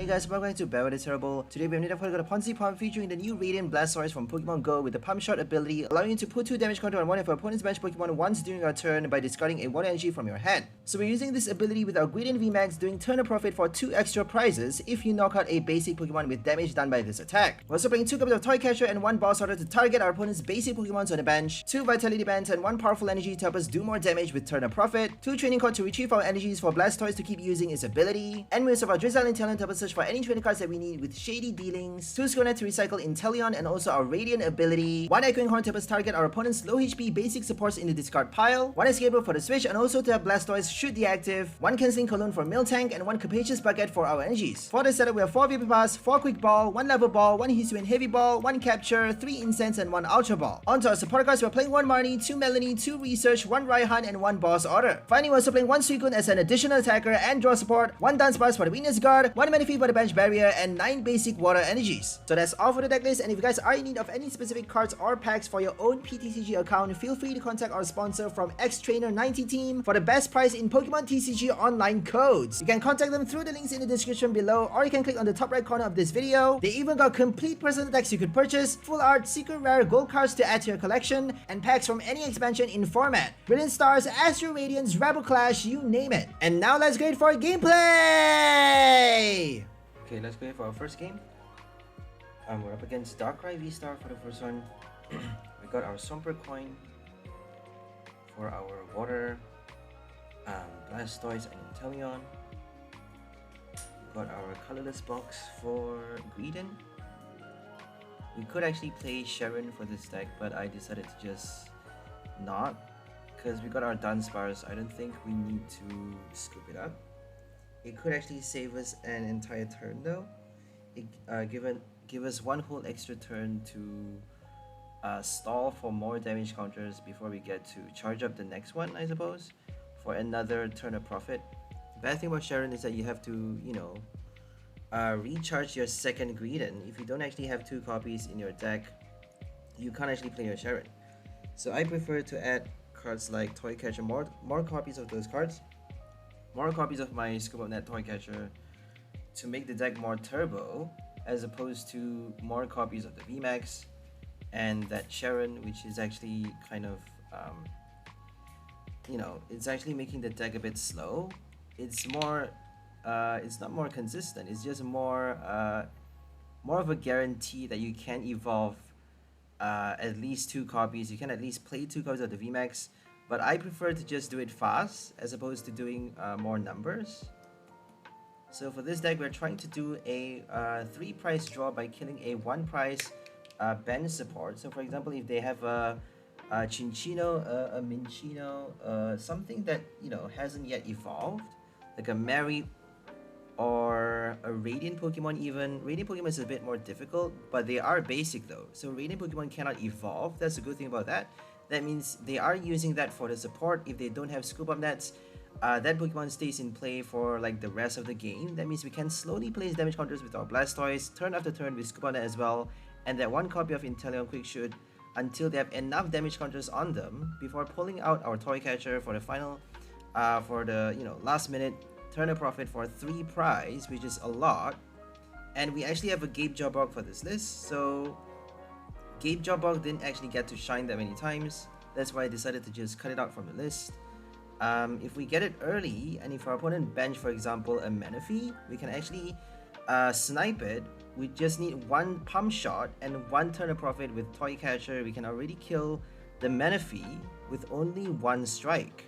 Hey guys, welcome to 𝑑𝑻𝑪𝒅𝒔. Today we have another Pokémon Ponzi Pump featuring the new Radiant Blastoise from Pokemon Go with the Pump Shot ability, allowing you to put 2 damage counter on one of your opponent's bench Pokemon once during your turn by discarding a water energy from your hand. So we're using this ability with our Greedent VMAX, doing turn of profit for 2 extra prizes if you knock out a basic Pokemon with damage done by this attack. We're also playing 2 copies of Toy Catcher and 1 Boss Order to target our opponent's basic Pokemons on the bench, 2 Vitality Bands and 1 Powerful Energy to help us do more damage with turn of profit, 2 Training Cards to retrieve our energies for Blastoise to keep using its ability, and we also have our Drizzile Inteleon to help us search for any training cards that we need with shady dealings, 2 suicune to recycle Inteleon and also our Radiant ability, 1 Echoing Horn to help us target our opponent's low HP basic supports in the discard pile, 1 escape for the switch and also to have Blastoise shoot deactive, 1 Cancelling Cologne for Miltank, and 1 Capacious Bucket for our energies. For the setup we have 4 VP Pass, 4 Quick Ball, 1 Level Ball, 1 Hisuian Heavy Ball, 1 Capture, 3 Incense and 1 Ultra Ball. On to our support cards, we're playing 1 Marnie, 2 Melony, 2 Research, 1 Raihan and 1 Boss Order. Finally we're also playing 1 Suicune as an additional attacker and draw support, 1 𝑑𝑻𝑪𝒅𝒔 for the weakness guard, 1 Manaphy for the bench barrier, and 9 basic water energies. So that's all for the deck list, and if you guys are in need of any specific cards or packs for your own PTCG account, feel free to contact our sponsor from X-Trainer90 team for the best price in Pokemon TCG online codes. You can contact them through the links in the description below, or you can click on the top right corner of this video. They even got complete personal decks you could purchase, full art, secret rare gold cards to add to your collection, and packs from any expansion in format. Brilliant Stars, Astro Radiance, Rebel Clash, you name it. And now let's go for gameplay! Okay, let's go for our first game. We're up against Darkrai V-Star for the first one. We got our Swampert coin for our water, Blastoise and Inteleon. We got our colorless box for Greedent. We could actually play Sharon for this deck, but I decided to just not, because we got our 𝑑𝑻𝑪𝒅𝒔. I don't think we need to scoop it up. It could actually save us an entire turn though. It give us 1 whole extra turn to stall for more damage counters before we get to charge up the next one, I suppose, for another turn of profit. The bad thing about Sharon is that you have to, you know, recharge your second Greedent. If you don't actually have 2 copies in your deck, you can't actually play your Sharon. So I prefer to add cards like Toy Catcher, more copies of those cards, more copies of my Scoop Up Net Toy Catcher to make the deck more turbo, as opposed to more copies of the VMAX and that Sharon, which is actually kind of, you know, it's actually making the deck a bit slow. It's more, it's not more consistent. It's just more of a guarantee that you can evolve at least 2 copies. You can at least play 2 copies of the VMAX, but I prefer to just do it fast as opposed to doing more numbers. So for this deck, we're trying to do a 3 price draw by killing a 1 price bench support. So for example, if they have a Chinchino, a Minchino, something that, you know, hasn't yet evolved, like a Mary or a Radiant Pokemon even. Radiant Pokemon is a bit more difficult, but they are basic though. So Radiant Pokemon cannot evolve. That's a good thing about that. That means they are using that for the support. If they don't have Scoop Up Nets, that Pokemon stays in play for like the rest of the game. That means we can slowly place damage counters with our Blastoise, turn after turn with Scoop Up Net as well, and that 1 copy of Inteleon Quick Shoot until they have enough damage counters on them before pulling out our Toy Catcher for the final, for the, you know, last minute turn of profit for 3 prize, which is a lot. And we actually have a Gabe Jawbog for this list, so Gabe Jawbog didn't actually get to shine that many times. That's why I decided to just cut it out from the list. If we get it early, and if our opponent bench, for example, a Manaphy, we can actually snipe it. We just need 1 pump shot and 1 turn of profit with Toy Catcher. We can already kill the Manaphy with only 1 strike,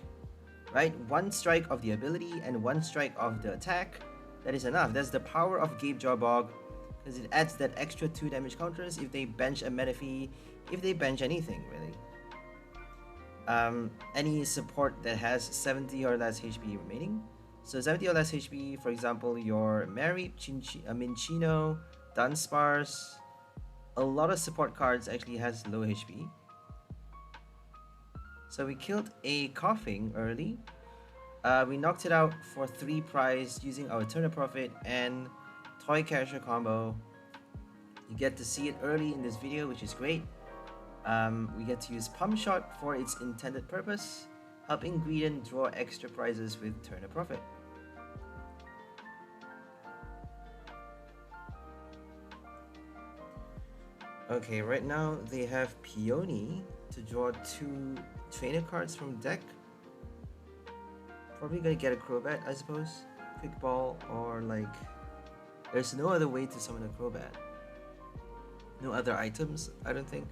right? 1 strike of the ability and 1 strike of the attack. That is enough. That's the power of Gabe Jawbog, because it adds that extra 2 damage counters if they bench a Manaphy, if they bench anything really. Any support that has 70 or less HP remaining. So 70 or less HP, for example, your Mary, Minchino, 𝑑𝑻𝑪𝒅𝒔, a lot of support cards actually has low HP. So we killed a Coughing early. We knocked it out for 3 prize using our turn of profit and Toy Catcher combo. You get to see it early in this video, which is great. We get to use Pump Shot for its intended purpose, helping Greedent draw extra prizes with turn of profit. Okay, right now they have Peony to draw 2 trainer cards from deck. Probably gonna get a Crobat, I suppose. Quick Ball, or like... There's no other way to summon a Crobat. No other items, I don't think.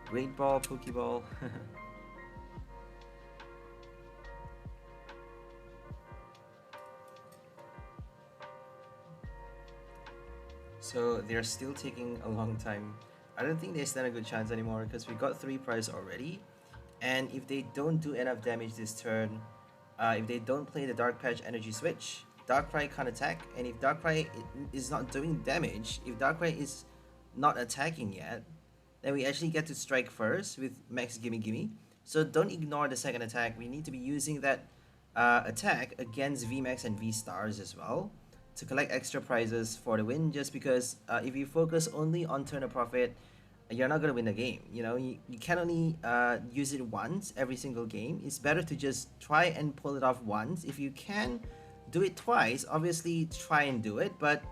Great Ball, Pokeball. So they're still taking a long time. I don't think they stand a good chance anymore because we got 3 prize already. And if they don't do enough damage this turn, if they don't play the Dark Patch Energy Switch, Darkrai can't attack. And if Darkrai is not doing damage, if Darkrai is not attacking yet, then we actually get to strike first with Max Gimme Gimme. So don't ignore the second attack. We need to be using that attack against VMAX and V-Stars as well to collect extra prizes for the win, just because if you focus only on turn of profit, you're not going to win the game. You know, you can only use it once every single game. It's better to just try and pull it off once. If you can do it twice, obviously try and do it, but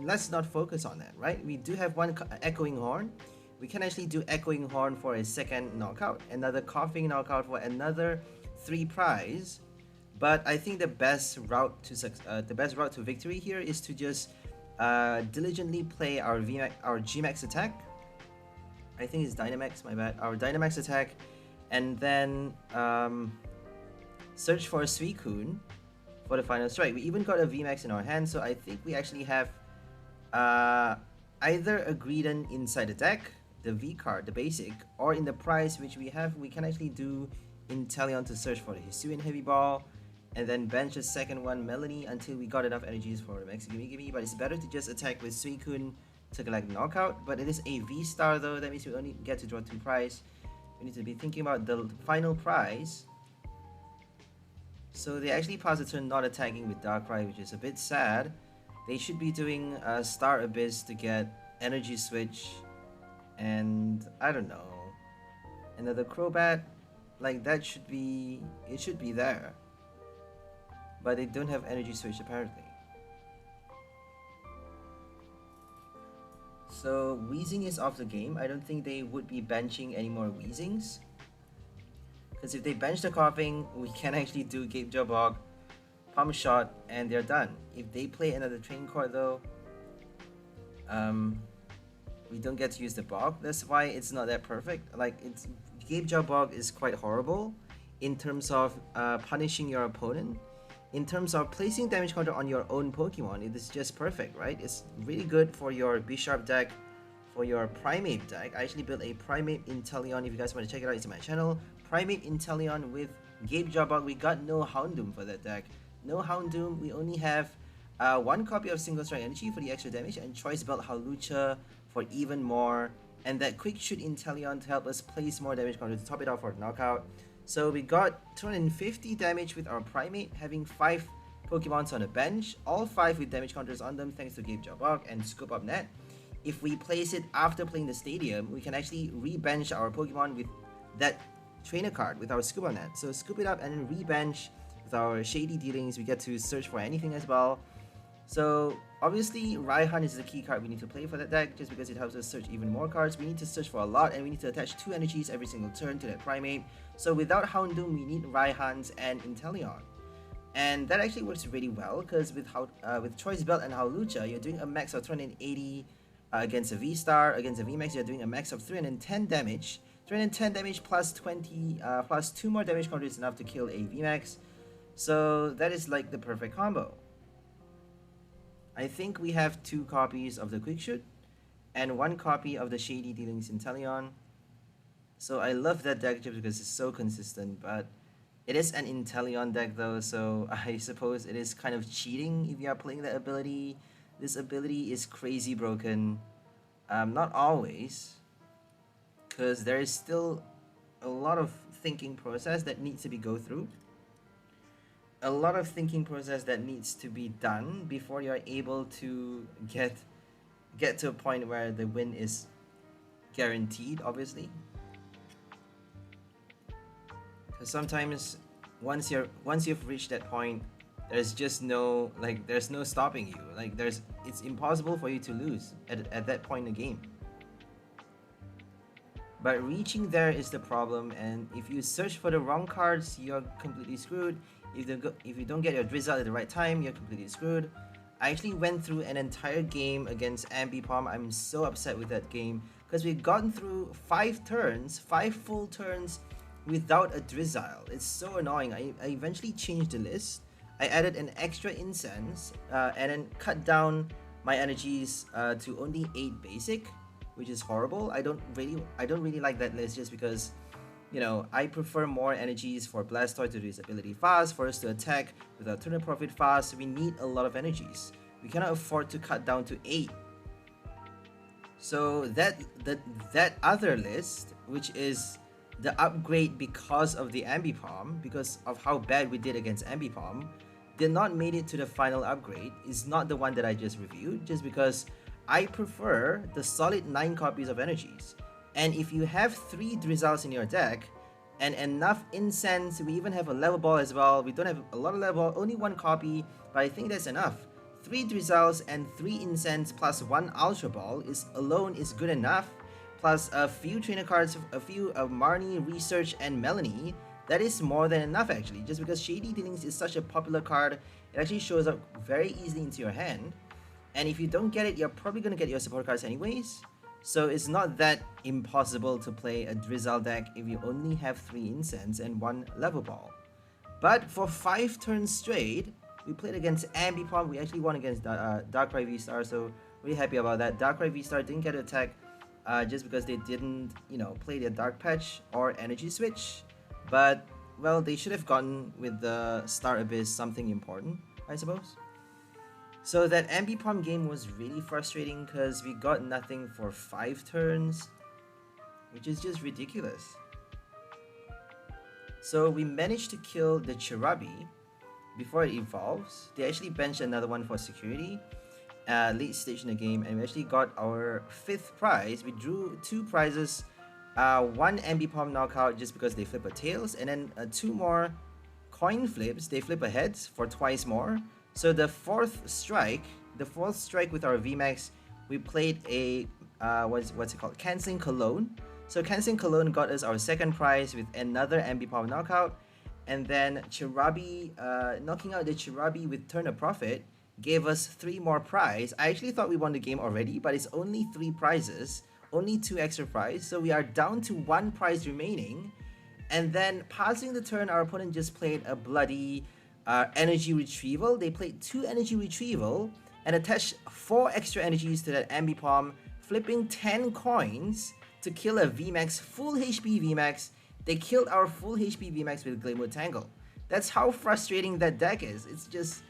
let's not focus on that, right? We do have one Echoing Horn. We can actually do Echoing Horn for a second knockout, another Coughing knockout for another 3 prize. But I think the best route to victory here is to just diligently play our GMAX attack. I think it's Dynamax, my bad. Our Dynamax attack, and then search for a Suicune for the final strike. We even got a VMAX in our hand, so I think we actually have either a Greedent inside the deck, the V card, the basic, or in the prize which we have, we can actually do Inteleon to search for the Hisuian Heavy Ball, and then bench a second one, Melony, until we got enough energies for the Max Gimme Gimme. But it's better to just attack with Suicune to collect knockout. But it is a V-Star though, that means we only get to draw 2 prize. We need to be thinking about the final prize. So they actually pass the turn not attacking with Darkrai, which is a bit sad. They should be doing Star Abyss to get Energy Switch, and I don't know, another Crobat. Like that should be, it should be there. But they don't have Energy Switch apparently. So Weezing is off the game. I don't think they would be benching any more Weezings. Because if they bench the Coughing, we can actually do Gapejaw Bog, Pump Shot, and they're done. If they play another Train Cord though, we don't get to use the Bog. That's why it's not that perfect. Like, Gapejaw Bog is quite horrible in terms of punishing your opponent. In terms of placing damage counter on your own Pokemon, it is just perfect, right? It's really good for your Bisharp deck, for your Primate deck. I actually built a Primate Inteleon. If you guys want to check it out, it's on my channel. Primate Inteleon with Gapejaw Bog. We got no Houndoom for that deck. No Houndoom. We only have 1 copy of Single Strike Energy for the extra damage, and Choice Belt Hawlucha for even more, and that Quick Shoot Inteleon to help us place more damage counter to top it off for the knockout. So we got 250 damage with our Primate, having 5 Pokemons on the bench, all 5 with damage counters on them thanks to Gapejaw Bog and Scoop Up Net. If we place it after playing the stadium, we can actually re-bench our Pokemon with that trainer card with our Scoop Up Net. So scoop it up and then re-bench with our Shady Dealings. We get to search for anything as well. So obviously Raihan is the key card we need to play for that deck, just because it helps us search even more cards. We need to search for a lot, and we need to attach 2 energies every single turn to that Primate. So without Houndoom, we need Raihans and Inteleon. And that actually works really well, because with Choice Belt and Hawlucha, you're doing a max of 280 against a V-Star. Against a VMAX, you're doing a max of 310 damage. 310 damage plus 20, plus 2 more damage counters is enough to kill a VMAX. So that is like the perfect combo. I think we have 2 copies of the Quick Shoot and 1 copy of the Shady Dealings Inteleon. So I love that deck just because it's so consistent, but it is an Inteleon deck though, so I suppose it is kind of cheating if you are playing that ability. This ability is crazy broken. Not always, because there is still a lot of thinking process that needs to be go through. A lot of thinking process that needs to be done before you're able to get to a point where the win is guaranteed, obviously. Because sometimes once you've reached that point, there's just no, like, there's no stopping you. Like, it's impossible for you to lose at that point in the game. But reaching there is the problem, and if you search for the wrong cards, you're completely screwed. If you don't get your Drizzile at the right time, you're completely screwed. I actually went through an entire game against Ambipom. I'm so upset with that game because we've gotten through 5 full turns without a Drizzile. It's so annoying. I eventually changed the list. I added an extra incense and then cut down my energies to only 8 basic, which is horrible. I don't really like that list just because, you know, I prefer more energies for Blastoise to do its ability fast, for us to attack with our turn of profit fast. We need a lot of energies. We cannot afford to cut down to 8. So that other list, which is the upgrade because of the Ambipom, because of how bad we did against Ambipom, did not make it to the final upgrade. Is not the one that I just reviewed, just because I prefer the solid 9 copies of energies. And if you have 3 Drizziles in your deck and enough incense, we even have a level ball as well. We don't have a lot of level ball, only 1 copy, but I think that's enough. 3 Drizziles and 3 incense plus 1 ultra ball alone is good enough. Plus a few trainer cards, a few of Marnie, Research, and Melony. That is more than enough actually, just because Shady Dealings is such a popular card. It actually shows up very easily into your hand. And if you don't get it, you're probably going to get your support cards anyways. So it's not that impossible to play a Drizzile deck if you only have 3 incense and 1 level ball. But for 5 turns straight, we played against Ambipom. We actually won against Darkrai V-Star, so really happy about that. Darkrai V-Star didn't get attack just because they didn't, you know, play their Dark Patch or Energy Switch. But, well, they should have gotten with the Star Abyss something important, I suppose. So that Ambipom game was really frustrating because we got nothing for 5 turns, which is just ridiculous. So we managed to kill the Cherubi before it evolves. They actually benched another one for security late stage in the game, and we actually got our 5th prize. We drew 2 prizes, 1 Ambipom knockout just because they flip a tails, and then 2 more coin flips. They flip a heads for twice more. So the 4th strike with our VMAX, we played a what's it called? Canceling Cologne. So Canceling Cologne got us our 2nd prize with another Ambipom knockout, and then Cherubi, knocking out the Cherubi with Turn of Profit gave us 3 more prize. I actually thought we won the game already, but it's only 3 prizes, only 2 extra prize. So we are down to 1 prize remaining, and then passing the turn, our opponent just played a bloody energy retrieval. They played 2 energy retrieval and attached 4 extra energies to that Ambipom, flipping 10 coins to kill a VMAX, full HP VMAX. They killed our full HP VMAX with Gleamwood Tangle. That's how frustrating that deck is. It's just,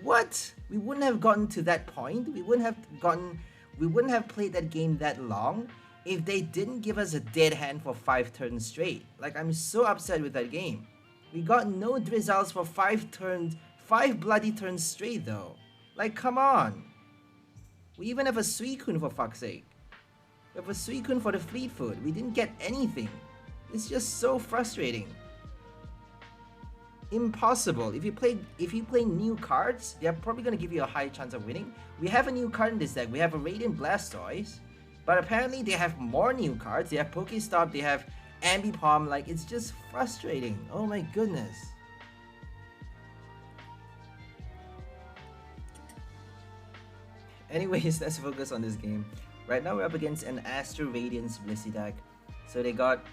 what? We wouldn't have gotten to that point. We wouldn't have played that game that long if they didn't give us a dead hand for 5 turns straight. Like, I'm so upset with that game. We got no Drizziles for 5 bloody turns straight though. Like, come on. We even have a Suicune for fuck's sake. We have a Suicune for the Fleet Foot. We didn't get anything. It's just so frustrating. Impossible. If you play new cards, they're probably gonna give you a high chance of winning. We have a new card in this deck. We have a Radiant Blastoise, but apparently they have more new cards. They have Pokestop, they have Ambipom. Like, it's just frustrating. Oh my goodness. Anyways, let's focus on this game. Right now we're up against an Astro Radiance Blissey deck. So they got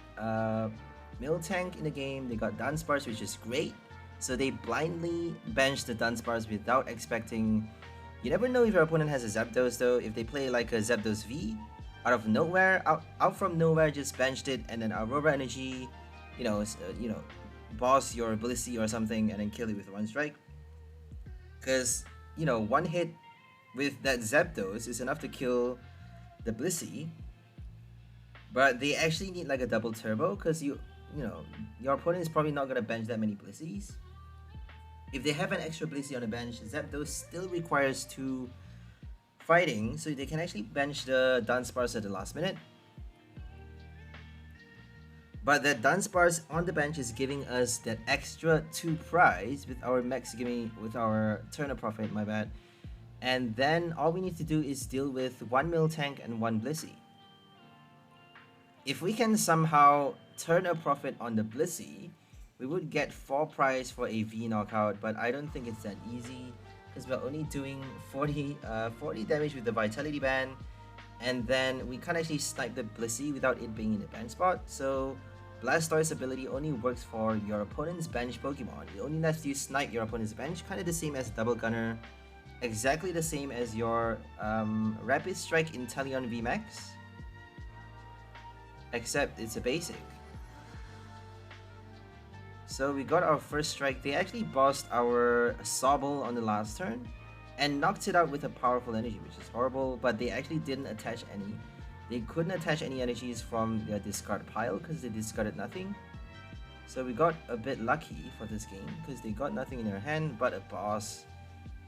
Miltank in the game, they got Dunsparce, which is great. So they blindly bench the Dunsparce without expecting. You never know if your opponent has a Zapdos though. If they play like a Zapdos V out of nowhere, out from nowhere, just benched it, and then Aurora Energy, boss your Blissey or something, and then kill it with 1 strike. Because, 1 hit with that Zapdos is enough to kill the Blissey. But they actually need like a double turbo, because your opponent is probably not gonna bench that many Blisseys. If they have an extra Blissey on the bench, Zapdos still requires 2 fighting, so they can actually bench the Dunsparce at the last minute. But that Dunsparce on the bench is giving us that extra 2 prize with our Max giving with our turn of profit, my bad. And then all we need to do is deal with 1 Miltank and 1 𝑑𝑍𝑐𝒣. If we can somehow turn a profit on the 𝑑𝑍𝑐𝒣, we would get 4 prize for a V knockout, but I don't think it's that easy because we're only doing 40 damage with the Vitality Band, and then we can't actually snipe the 𝑑𝑍𝑐𝒣 without it being in the band spot. So Blastoise ability only works for your opponent's bench Pokemon. It only lets you snipe your opponent's bench, kind of the same as Double Gunner, exactly the same as your Rapid Strike Inteleon VMAX, except it's a basic. So we got our first strike. They actually bossed our Sobble on the last turn and knocked it out with a powerful energy, which is horrible, but they actually didn't attach any. They couldn't attach any energies from their discard pile because they discarded nothing. So we got a bit lucky for this game because they got nothing in their hand but a boss.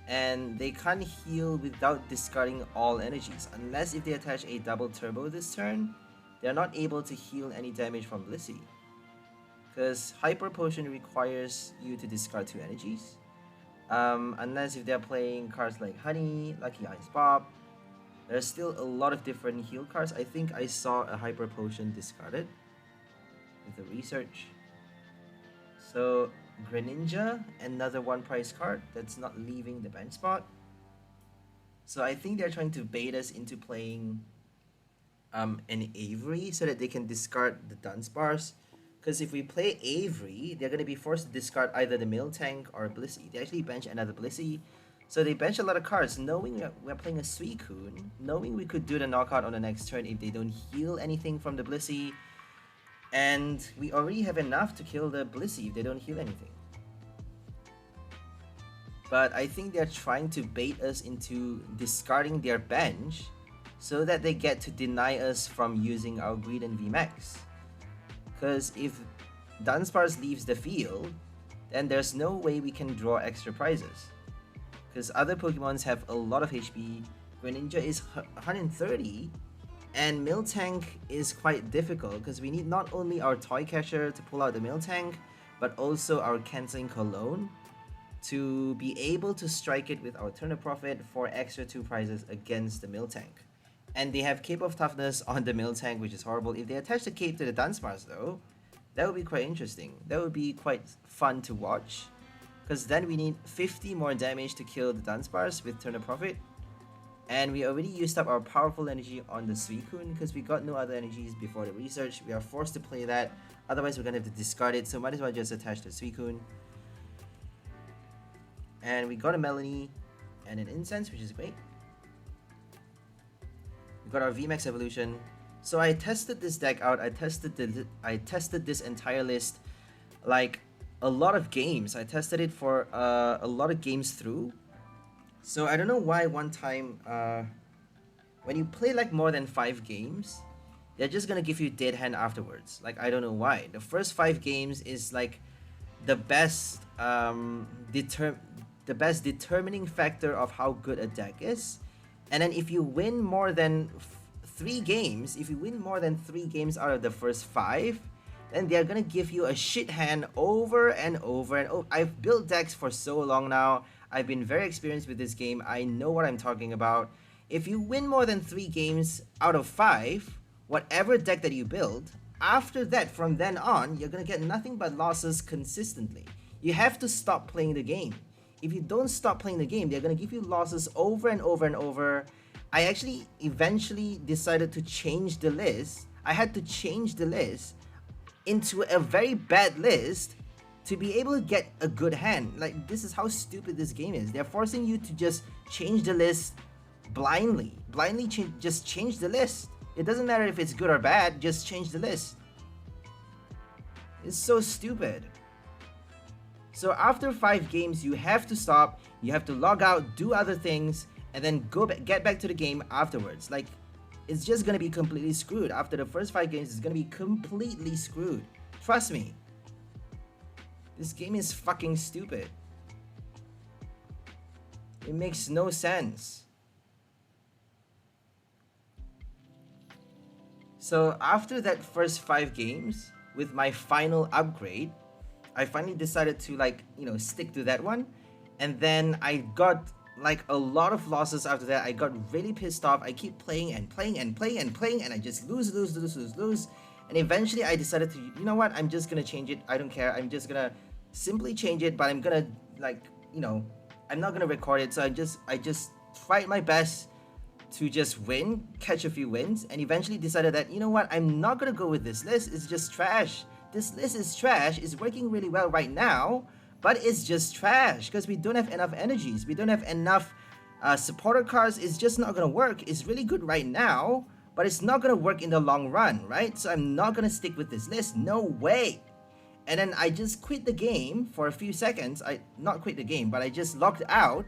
And they can't heal without discarding all energies. Unless if they attach a double turbo this turn, they're not able to heal any damage from 𝑑𝑍𝑐𝒣. Because Hyper Potion requires you to discard 2 energies. Unless if they're playing cards like Honey, Lucky Ice Bob. There's still a lot of different heal cards. I think I saw a Hyper Potion discarded with the research. So Greninja, another 1 prize card that's not leaving the bench spot. So I think they're trying to bait us into playing an Avery so that they can discard the Dunsparce. Because if we play Avery, they're going to be forced to discard either the Miltank or 𝑑𝑍𝑐𝒣. They actually bench another 𝑑𝑍𝑐𝒣. So they bench a lot of cards, knowing we're playing a Suicune, knowing we could do the knockout on the next turn if they don't heal anything from the 𝑑𝑍𝑐𝒣. And we already have enough to kill the 𝑑𝑍𝑐𝒣 if they don't heal anything. But I think they're trying to bait us into discarding their bench so that they get to deny us from using our Greedent VMAX. Because if Dunsparce leaves the field, then there's no way we can draw extra prizes. Because other Pokemons have a lot of HP, Greninja is 130, and Miltank is quite difficult because we need not only our Toy Catcher to pull out the Miltank, but also our Canceling Cologne to be able to strike it with our turn of profit for extra 2 prizes against the Miltank. And they have Cape of Toughness on the Miltank, which is horrible. If they attach the Cape to the Dunsparce though, that would be quite interesting. That would be quite fun to watch. Because then we need 50 more damage to kill the Dunsparce with turn of profit. And we already used up our powerful energy on the Suicune because we got no other energies before the research. We are forced to play that. Otherwise we're going to have to discard it. So might as well just attach the Suicune. And we got a Melony and an Incense, which is great. We got our VMAX evolution. So I tested this deck out. I tested this entire list like a lot of games. I tested it for a lot of games through. So I don't know why one time when you play like more than 5 games, they're just gonna give you dead hand afterwards. Like I don't know why. The first 5 games is like the best determining factor of how good a deck is. And then if you win more than 3 games, if you win more than 3 games out of the first 5, then they're gonna give you a shit hand over and over and over. I've built decks for so long now. I've been very experienced with this game. I know what I'm talking about. If you win more than 3 games out of 5, whatever deck that you build, after that, from then on, you're gonna get nothing but losses consistently. You have to stop playing the game. If you don't stop playing the game, they're gonna give you losses over and over and over. I actually eventually decided to change the list. I had to change the list into a very bad list to be able to get a good hand. Like, this is how stupid this game is. They're forcing you to just change the list blindly. Just change the list. It doesn't matter if it's good or bad, just change the list. It's so stupid. So after 5 games, you have to stop, you have to log out, do other things, and then get back to the game afterwards. Like, it's just gonna be completely screwed. After the first 5 games, it's gonna be completely screwed. Trust me. This game is fucking stupid. It makes no sense. So after that first 5 games, with my final upgrade, I finally decided to, like, you know, stick to that one. And then I got like a lot of losses after that. I got really pissed off. I keep playing and playing and playing and playing, and I just lose. And eventually I decided to, you know what, I'm just gonna change it. I don't care. I'm just gonna simply change it, but I'm gonna, like, you know, I'm not gonna record it. So I just tried my best to just win, catch a few wins, and eventually decided that, you know what, I'm not gonna go with this list. It's just trash. This list is trash. It's working really well right now, but it's just trash because we don't have enough energies. We don't have enough supporter cards. It's just not gonna work. It's really good right now, but it's not gonna work in the long run, right? So I'm not gonna stick with this list. No way. And then I just quit the game for a few seconds. Not quit the game, but I just logged out,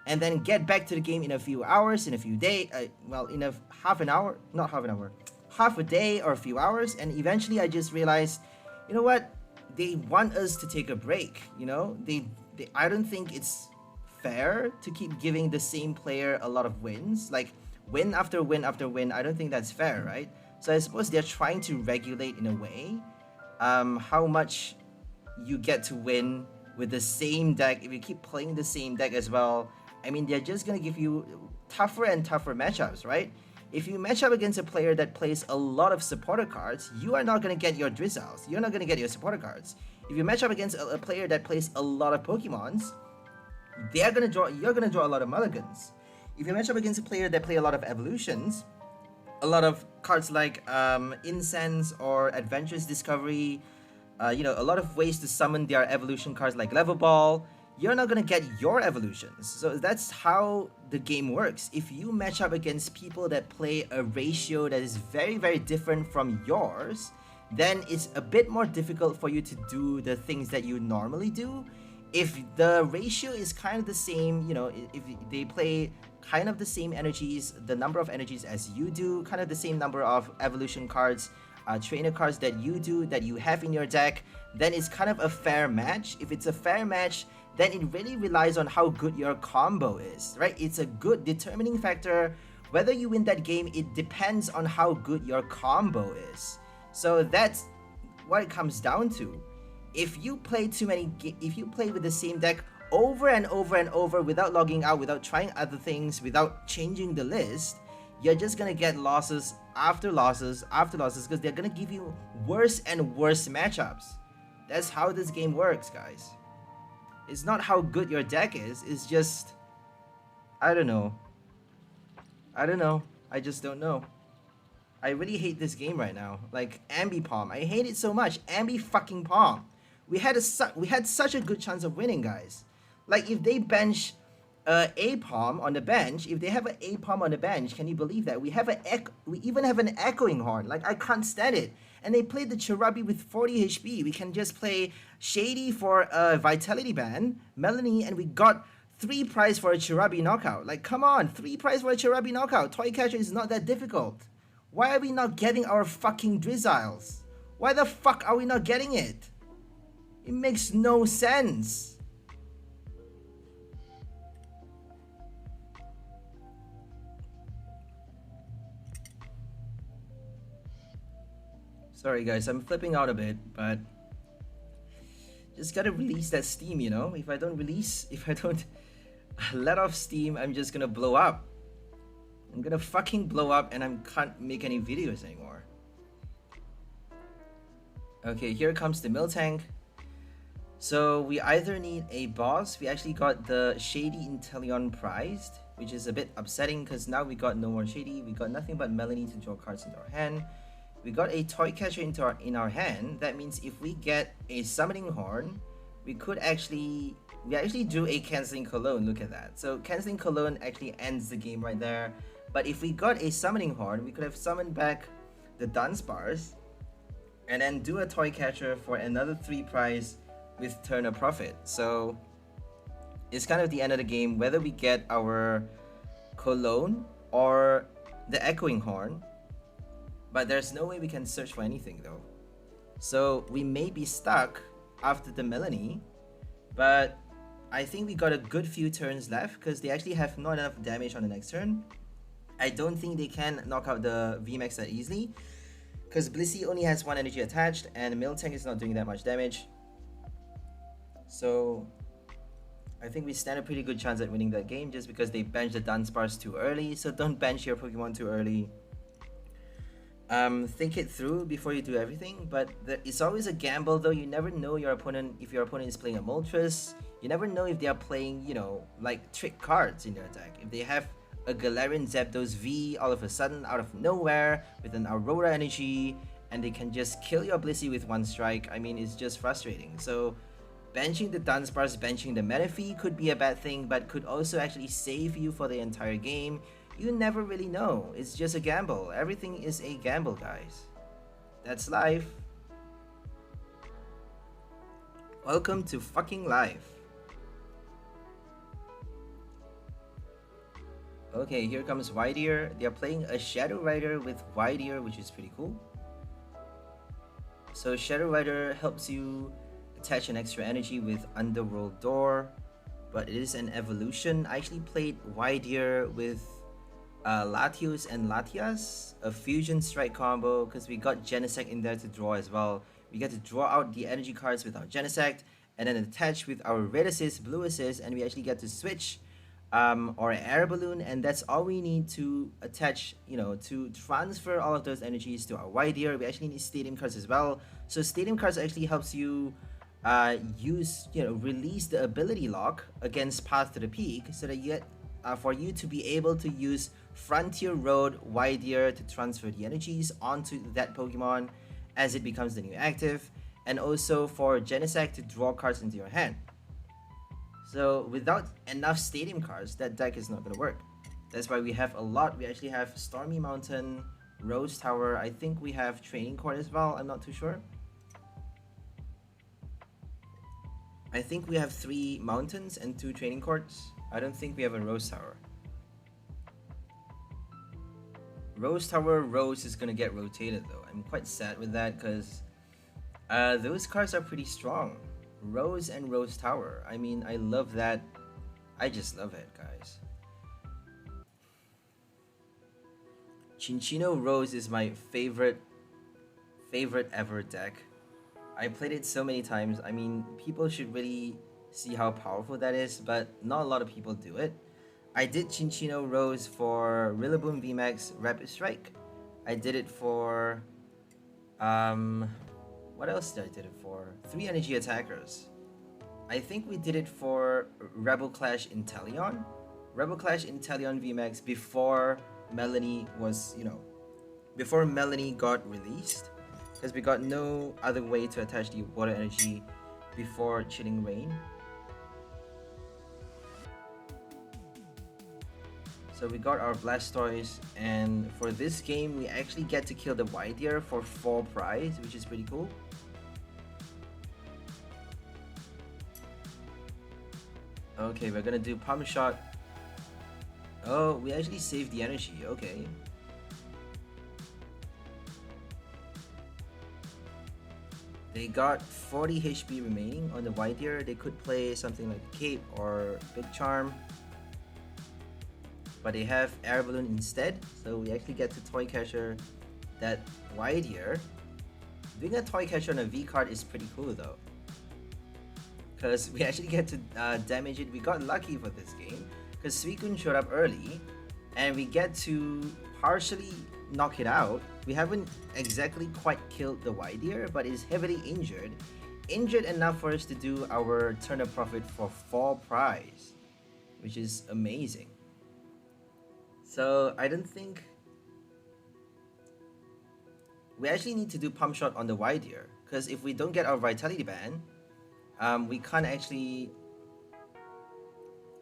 and then get back to the game in a few hours, in a few days. Well, in a half a day or a few hours. And eventually I just realized, you know what? They want us to take a break, you know? I don't think it's fair to keep giving the same player a lot of wins. Like, win after win after win. I don't think that's fair, right? So I suppose they're trying to regulate in a way how much you get to win with the same deck. If you keep playing the same deck as well, I mean, they're just gonna give you tougher and tougher matchups, right? If you match up against a player that plays a lot of supporter cards, you are not gonna get your Drizziles. You're not gonna get your supporter cards. If you match up against a player that plays a lot of Pokemons, you're gonna draw a lot of mulligans. If you match up against a player that play a lot of evolutions, a lot of cards like Incense or Adventurous Discovery, you know, a lot of ways to summon their evolution cards like Level Ball, you're not gonna get your evolutions. So that's how the game works. If you match up against people that play a ratio that is very, very different from yours, then it's a bit more difficult for you to do the things that you normally do. If the ratio is kind of the same, you know, if they play kind of the same energies, the number of energies as you do, kind of the same number of evolution cards, trainer cards that you do, that you have in your deck, then it's kind of a fair match. If it's a fair match, then it really relies on how good your combo is, right? It's a good determining factor. Whether you win that game, it depends on how good your combo is. So that's what it comes down to. If you play if you play with the same deck over and over and over without logging out, without trying other things, without changing the list, you're just gonna get losses after losses after losses because they're gonna give you worse and worse matchups. That's how this game works, guys. It's not how good your deck is, it's just, I don't know. I just don't know. I really hate this game right now. Like, Ambipom, I hate it so much. Ambi-fucking-Pom. We had such a good chance of winning, guys. Like, if they bench A-Pom on the bench, if they have an A-Pom on the bench, can you believe that? We even have an Echoing Horn. Like, I can't stand it. And they played the Cherubi with 40 HP. We can just play Shady for a Vitality Ban, Melony, and we got 3 prize for a Cherubi knockout. Like, come on, 3 prize for a Cherubi knockout. Toy Catcher is not that difficult. Why are we not getting our fucking Drizziles? Why the fuck are we not getting it? It makes no sense. Sorry guys, I'm flipping out a bit, but just gotta release that steam, you know? If I don't let off steam, I'm just gonna blow up. I'm gonna fucking blow up and I can't make any videos anymore. Okay, here comes the Miltank. So we either need a boss. We actually got the Shady Inteleon prized, which is a bit upsetting because now we got no more Shady. We got nothing but Melony to draw cards into our hand. We got a Toy Catcher in our hand. That means if we get a Summoning Horn, we actually drew a Canceling Cologne. Look at that. So Canceling Cologne actually ends the game right there. But if we got a Summoning Horn, we could have summoned back the Dunsparce and then do a Toy Catcher for another 3 prize with Turn of Profit. So it's kind of the end of the game, whether we get our Cologne or the Echoing Horn. But there's no way we can search for anything though. So we may be stuck after the Melony, but I think we got a good few turns left because they actually have not enough damage on the next turn. I don't think they can knock out the VMAX that easily. Because 𝑑𝑻𝑪𝒐 only has 1 energy attached, and Miltank is not doing that much damage. So I think we stand a pretty good chance at winning that game just because they benched the Dunsparce too early. So don't bench your Pokemon too early. Think it through before you do everything, but it's always a gamble though. You never know your opponent, if your opponent is playing a Moltres. You never know if they are playing, you know, like trick cards in their deck. If they have a Galarian Zapdos V all of a sudden out of nowhere with an Aurora energy, and they can just kill your 𝑑𝑚𝑪𝒐 with 1 strike, I mean, it's just frustrating. So benching the Dunsparce, benching the Menifee could be a bad thing, but could also actually save you for the entire game. You never really know. It's just a gamble. Everything is a gamble, guys. That's life. Welcome to fucking life. Okay, here comes Whiteear. They are playing a Shadow Rider with Whiteear, which is pretty cool. So Shadow Rider helps you attach an extra energy with Underworld Door, but it is an evolution. I actually played Whiteear with Latios and Latias, a fusion strike combo, because we got Genesect in there to draw as well. We get to draw out the energy cards with our Genesect, and then attach with our Red Assist, Blue Assist, and we actually get to switch or Air Balloon, and that's all we need to attach, you know, to transfer all of those energies to our Whiteear. We actually need Stadium cards as well. So Stadium cards actually helps you release the ability lock against Path to the Peak, so that you get for you to be able to use Frontier Road Whiteear to transfer the energies onto that Pokemon as it becomes the new active, and also for Genesect to draw cards into your hand. So without enough Stadium cards, that deck is not going to work. That's why we have a lot. We actually have Stormy Mountain, Rose Tower. I think we have Training Court as well. I'm not too sure. I think we have 3 mountains and 2 training courts. I don't think we have a Rose Tower. Rose Tower Rose is gonna get rotated though. I'm quite sad with that because those cards are pretty strong. Rose and Rose Tower. I mean, I love that. I just love it, guys. Chinchino Rose is my favorite ever deck. I played it so many times. I mean, people should really see how powerful that is, but not a lot of people do it. I did Chinchino Rose for Rillaboom VMAX Rapid Strike. I did it for what else did I did it for? 3 energy attackers. I think we did it for Rebel Clash Inteleon. Rebel Clash Inteleon VMAX before Melony was, you know, before Melony got released, because we got no other way to attach the water energy before Chilling Rain. So we got our Blastoise, and for this game we actually get to kill the Whiteear for 4 prize, which is pretty cool. Okay, we're gonna do Pump Shot. Oh, we actually saved the energy, okay. They got 40 HP remaining on the Whiteear. They could play something like Cape or Big Charm, but they have Air Balloon instead, so we actually get to Toy Catcher that Whiteear. Doing a Toy Catcher on a V card is pretty cool though, because we actually get to damage it. We got lucky for this game because Suicune showed up early, and we get to partially knock it out. We haven't exactly quite killed the Whiteear, but is heavily injured. Injured enough for us to do our turn of profit for 4 prize, which is amazing. So I don't think we actually need to do Pump Shot on the Whiteear, because if we don't get our Vitality Band, we can't actually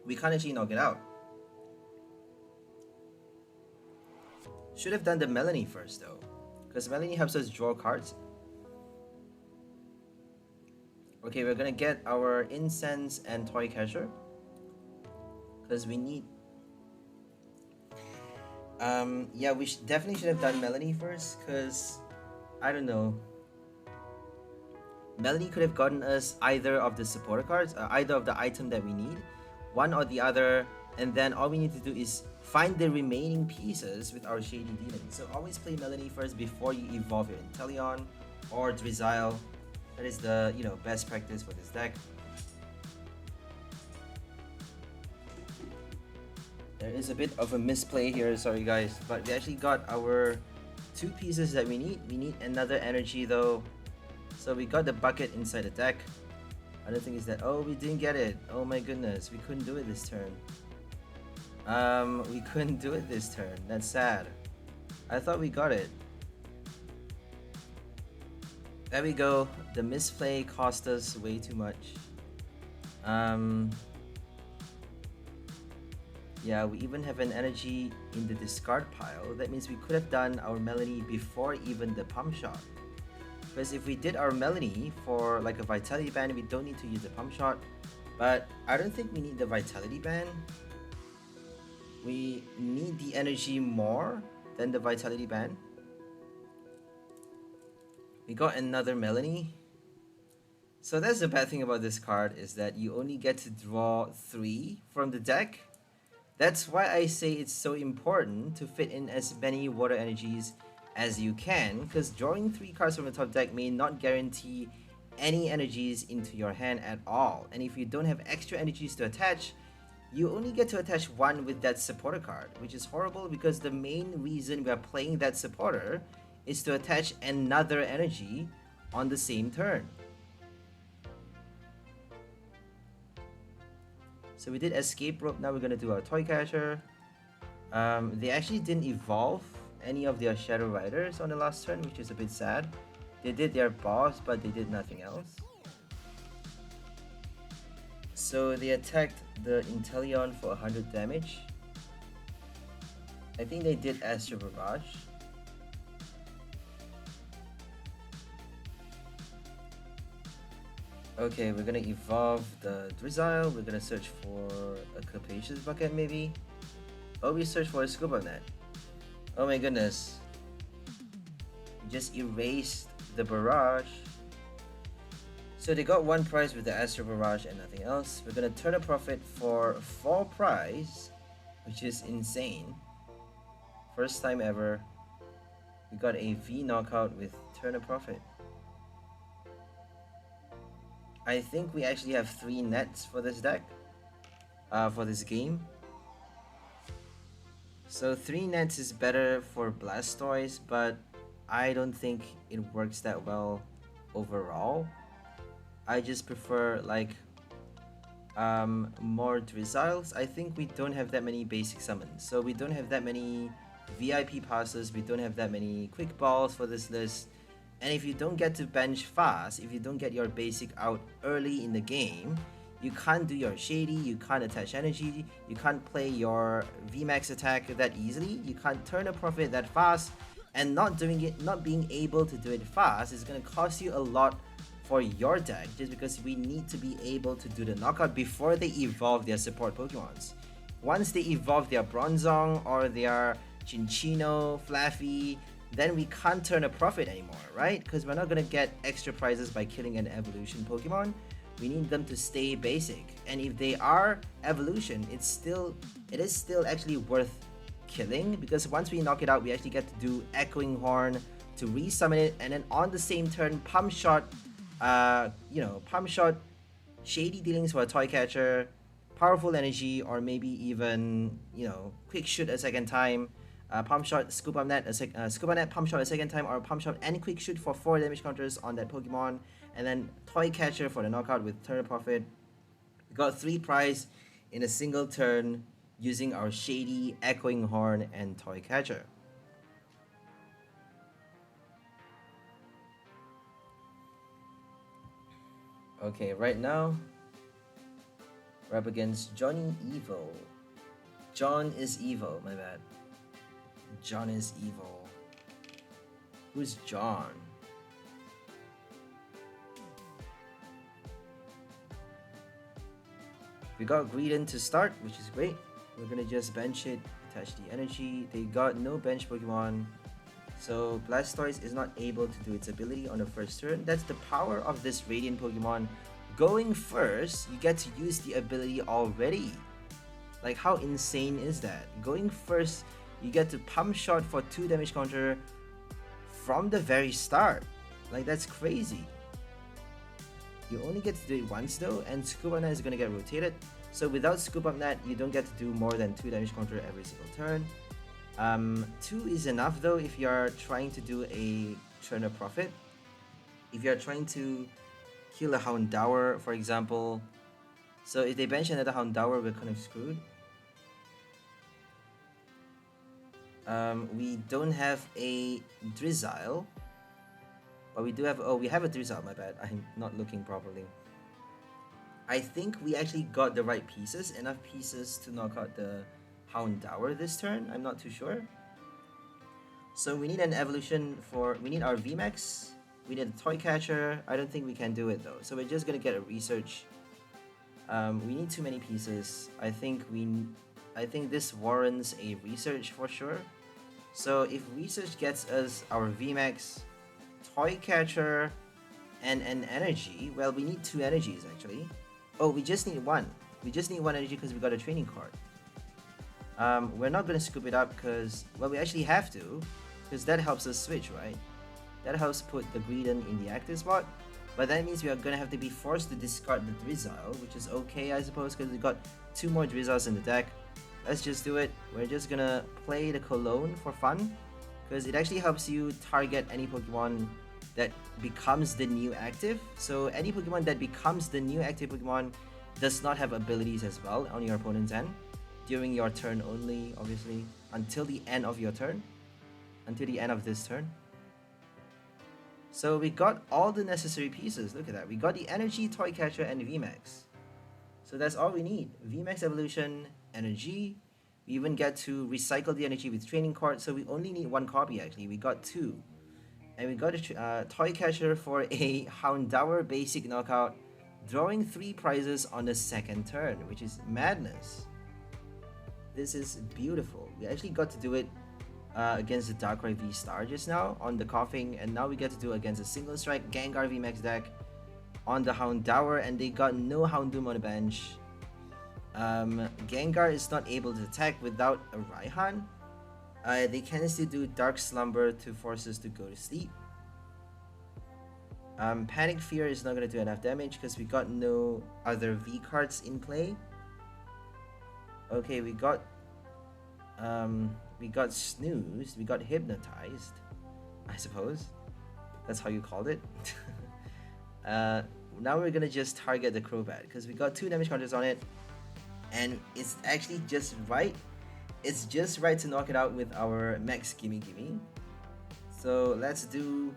knock it out. Should have done the Melony first though, because Melony helps us draw cards. Okay, we're gonna get our Incense and Toy Catcher, because we need yeah, we definitely should have done Melony first, because I don't know, Melony could have gotten us either of the supporter cards, either of the item that we need, one or the other, and then all we need to do is find the remaining pieces with our Shady Demon. So always play Melony first before you evolve your Inteleon or Drizzile. That is the best practice for this deck. There is a bit of a misplay here, sorry guys, but we actually got our 2 pieces that we need. We need another energy though. So we got the bucket inside the deck. Other thing is that, oh, we didn't get it. Oh my goodness, we couldn't do it this turn. We couldn't do it this turn. That's sad. I thought we got it. There we go. The misplay cost us way too much. Yeah, we even have an energy in the discard pile. That means we could have done our Melony before even the pump shot. Because if we did our Melony for like a Vitality Band, we don't need to use the pump shot. But I don't think we need the Vitality Band. We need the energy more than the Vitality Band. We got another Melony. So that's the bad thing about this card, is that you only get to draw 3 from the deck. That's why I say it's so important to fit in as many water energies as you can, because drawing 3 cards from the top deck may not guarantee any energies into your hand at all. And if you don't have extra energies to attach, you only get to attach 1 with that supporter card, which is horrible because the main reason we are playing that supporter is to attach another energy on the same turn. So we did Escape Rope, now we're going to do our Toy Catcher. They actually didn't evolve any of their Shadow Riders on the last turn, which is a bit sad. They did their boss, but they did nothing else. So they attacked the Inteleon for 100 damage. I think they did Astro Barrage. Okay, we're gonna evolve the Drizzile. We're gonna search for a Capacious Bucket maybe. Oh, we searched for a Scuba Net. Oh my goodness. We just erased the Barrage. So they got 1 prize with the Astro Barrage and nothing else. We're gonna turn a profit for 4 prize, which is insane. First time ever. We got a V knockout with turn a profit. I think we actually have 3 nets for this deck, for this game. So 3 nets is better for Blastoise, but I don't think it works that well overall. I just prefer like more Drizziles. I think we don't have that many basic summons, so we don't have that many VIP passes, we don't have that many quick balls for this list. And if you don't get to bench fast, if you don't get your basic out early in the game, you can't do your Shady, you can't attach energy, you can't play your VMAX attack that easily, you can't turn a profit that fast, and not being able to do it fast is going to cost you a lot for your deck, just because we need to be able to do the knockout before they evolve their support Pokemons. Once they evolve their Bronzong or their Chinchino, Flaffy, then we can't turn a profit anymore, right? Because we're not going to get extra prizes by killing an evolution Pokemon. We need them to stay basic. And if they are evolution, it is still actually worth killing, because once we knock it out, we actually get to do Echoing Horn to resummon it, and then on the same turn, Pump Shot, Pump Shot, Shady Dealings for a Toy Catcher, Powerful Energy, or maybe even, Quick Shoot a second time. Pump Shot, Scuba Net, Pump Shot a second time, or Pump Shot and Quick Shoot for 4 damage counters on that Pokemon, and then Toy Catcher for the knockout with turn profit. We got 3 prize in a single turn using our Shady, Echoing Horn, and Toy Catcher. Okay, right now we're up against Johnny Evil. John is evil, my bad. John is evil. Who's John? We got Greedent to start, which is great. We're gonna just bench it, attach the energy. They got no bench Pokemon, so Blastoise is not able to do its ability on the first turn. That's the power of this Radiant Pokemon. Going first, you get to use the ability already. Like, how insane is that? Going first, you get to pump shot for 2 damage counter from the very start. Like, that's crazy. You only get to do it once though, and Scoop Up Net is gonna get rotated. So without Scoop Up Net, you don't get to do more than 2 damage counter every single turn. 2 is enough though if you're trying to do a turn of profit. If you're trying to kill a Houndour, for example. So if they bench another Houndour, we're kind of screwed. We don't have a Drizzile. But we do have, oh, we have a Drizzile, my bad. I'm not looking properly. I think we actually got the right pieces, enough pieces to knock out the Houndour this turn. I'm not too sure. So we need an evolution for, we need our VMAX. We need a Toy Catcher. I don't think we can do it though. So we're just gonna get a research. We need too many pieces. I think this warrants a research for sure. So if research gets us our VMAX, Toy Catcher, and an energy, well, we need 2 energies actually. Oh, we just need 1. We just need 1 energy because we got a training card. We're not gonna scoop it up because, well, we actually have to, because that helps us switch, right? That helps put the Greedent in the active spot. But that means we are gonna have to be forced to discard the Drizzile, which is okay, I suppose, because we got 2 more Drizziles in the deck. Let's just do it. We're just gonna play the Cologne for fun, because it actually helps you target any Pokemon that becomes the new active. So any Pokemon that becomes the new active Pokemon does not have abilities as well on your opponent's end during your turn only, obviously, until the end of your turn, until the end of this turn. So we got all the necessary pieces. Look at that. We got the energy, Toy Catcher, and VMAX. So that's all we need. VMAX evolution, energy. We even get to recycle the energy with training cards. So we only need 1 copy actually. We got 2. And we got a Toy Catcher for a Houndour basic knockout, drawing 3 prizes on the 2nd turn, which is madness. This is beautiful. We actually got to do it against the Darkrai V-Star just now on the Coughing, and now we get to do it against a single strike Gengar VMAX deck on the Houndour, and they got no Houndoom on the bench. Gengar is not able to attack without a Raihan. They can still do Dark Slumber to force us to go to sleep. Panic Fear is not going to do enough damage because we got no other V cards in play. Okay, we got snoozed, we got hypnotized, I suppose. That's how you called it. Now we're gonna just target the Crobat because we got 2 damage counters on it, and it's actually just right. It's just right to knock it out with our Max Gimme Gimme. So let's do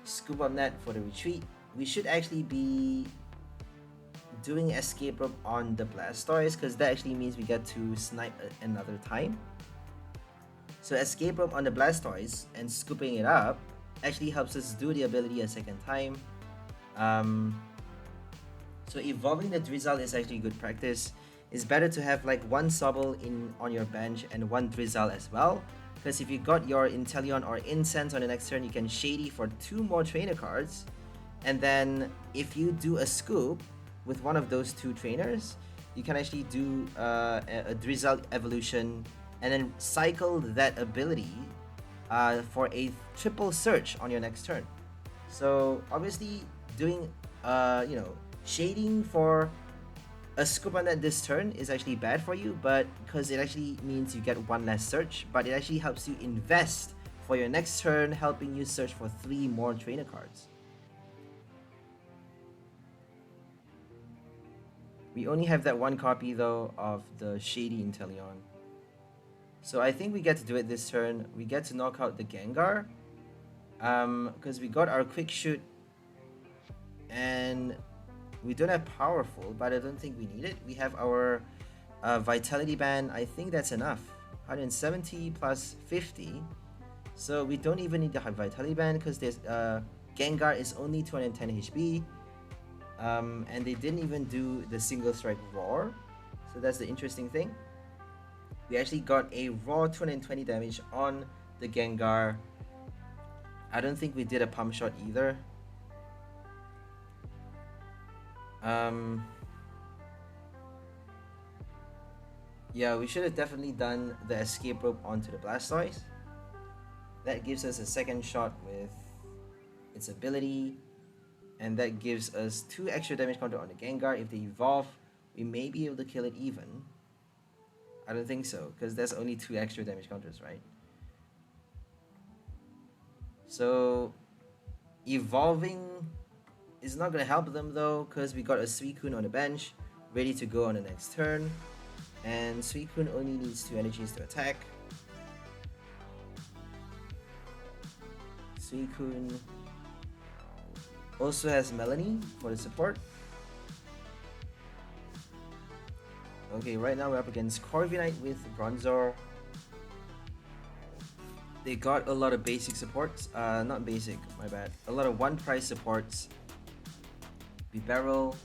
Scoop Up Net for the retreat. We should actually be doing Escape Rope on the Blastoise because that actually means we get to snipe another time. So Escape Rope on the Blastoise and scooping it up actually helps us do the ability a 2nd time. So evolving the Drizzile is actually good practice. It's better to have like 1 Sobble on your bench and 1 Drizzile as well, because if you got your Inteleon or Incense on the next turn, you can Shady for 2 more trainer cards, and then if you do a scoop with one of those 2 trainers, you can actually do a Drizzile evolution and then cycle that ability for a triple search on your next turn. So obviously doing shading for a Scoop on that this turn is actually bad for you, but because it actually means you get 1 less search, but it actually helps you invest for your next turn, helping you search for 3 more trainer cards. We only have that 1 copy though of the Shady Inteleon. So I think we get to do it this turn. We get to knock out the Gengar. Because we got our Quick Shoot. And we don't have Powerful, but I don't think we need it. We have our Vitality Band. I think that's enough. 170 plus 50. So we don't even need the Vitality Band because there's Gengar is only 210 HP. And they didn't even do the single strike Roar, so that's the interesting thing. We actually got a raw 220 damage on the Gengar. I don't think we did a pump shot either. Yeah, we should have definitely done the escape rope onto the Blastoise. That gives us a second shot with its ability, and that gives us 2 extra damage counter on the Gengar. If they evolve, we may be able to kill it even. I don't think so, because there's only 2 extra damage counters, right? So evolving is not going to help them though, because we got a Suicune on the bench, ready to go on the next turn. And Suicune only needs 2 energies to attack. Suicune also has Melony for the support. Okay, right now we're up against Corviknight with Bronzor. They got a lot of basic supports, not basic, my bad. A lot of 1 price supports. Bibarel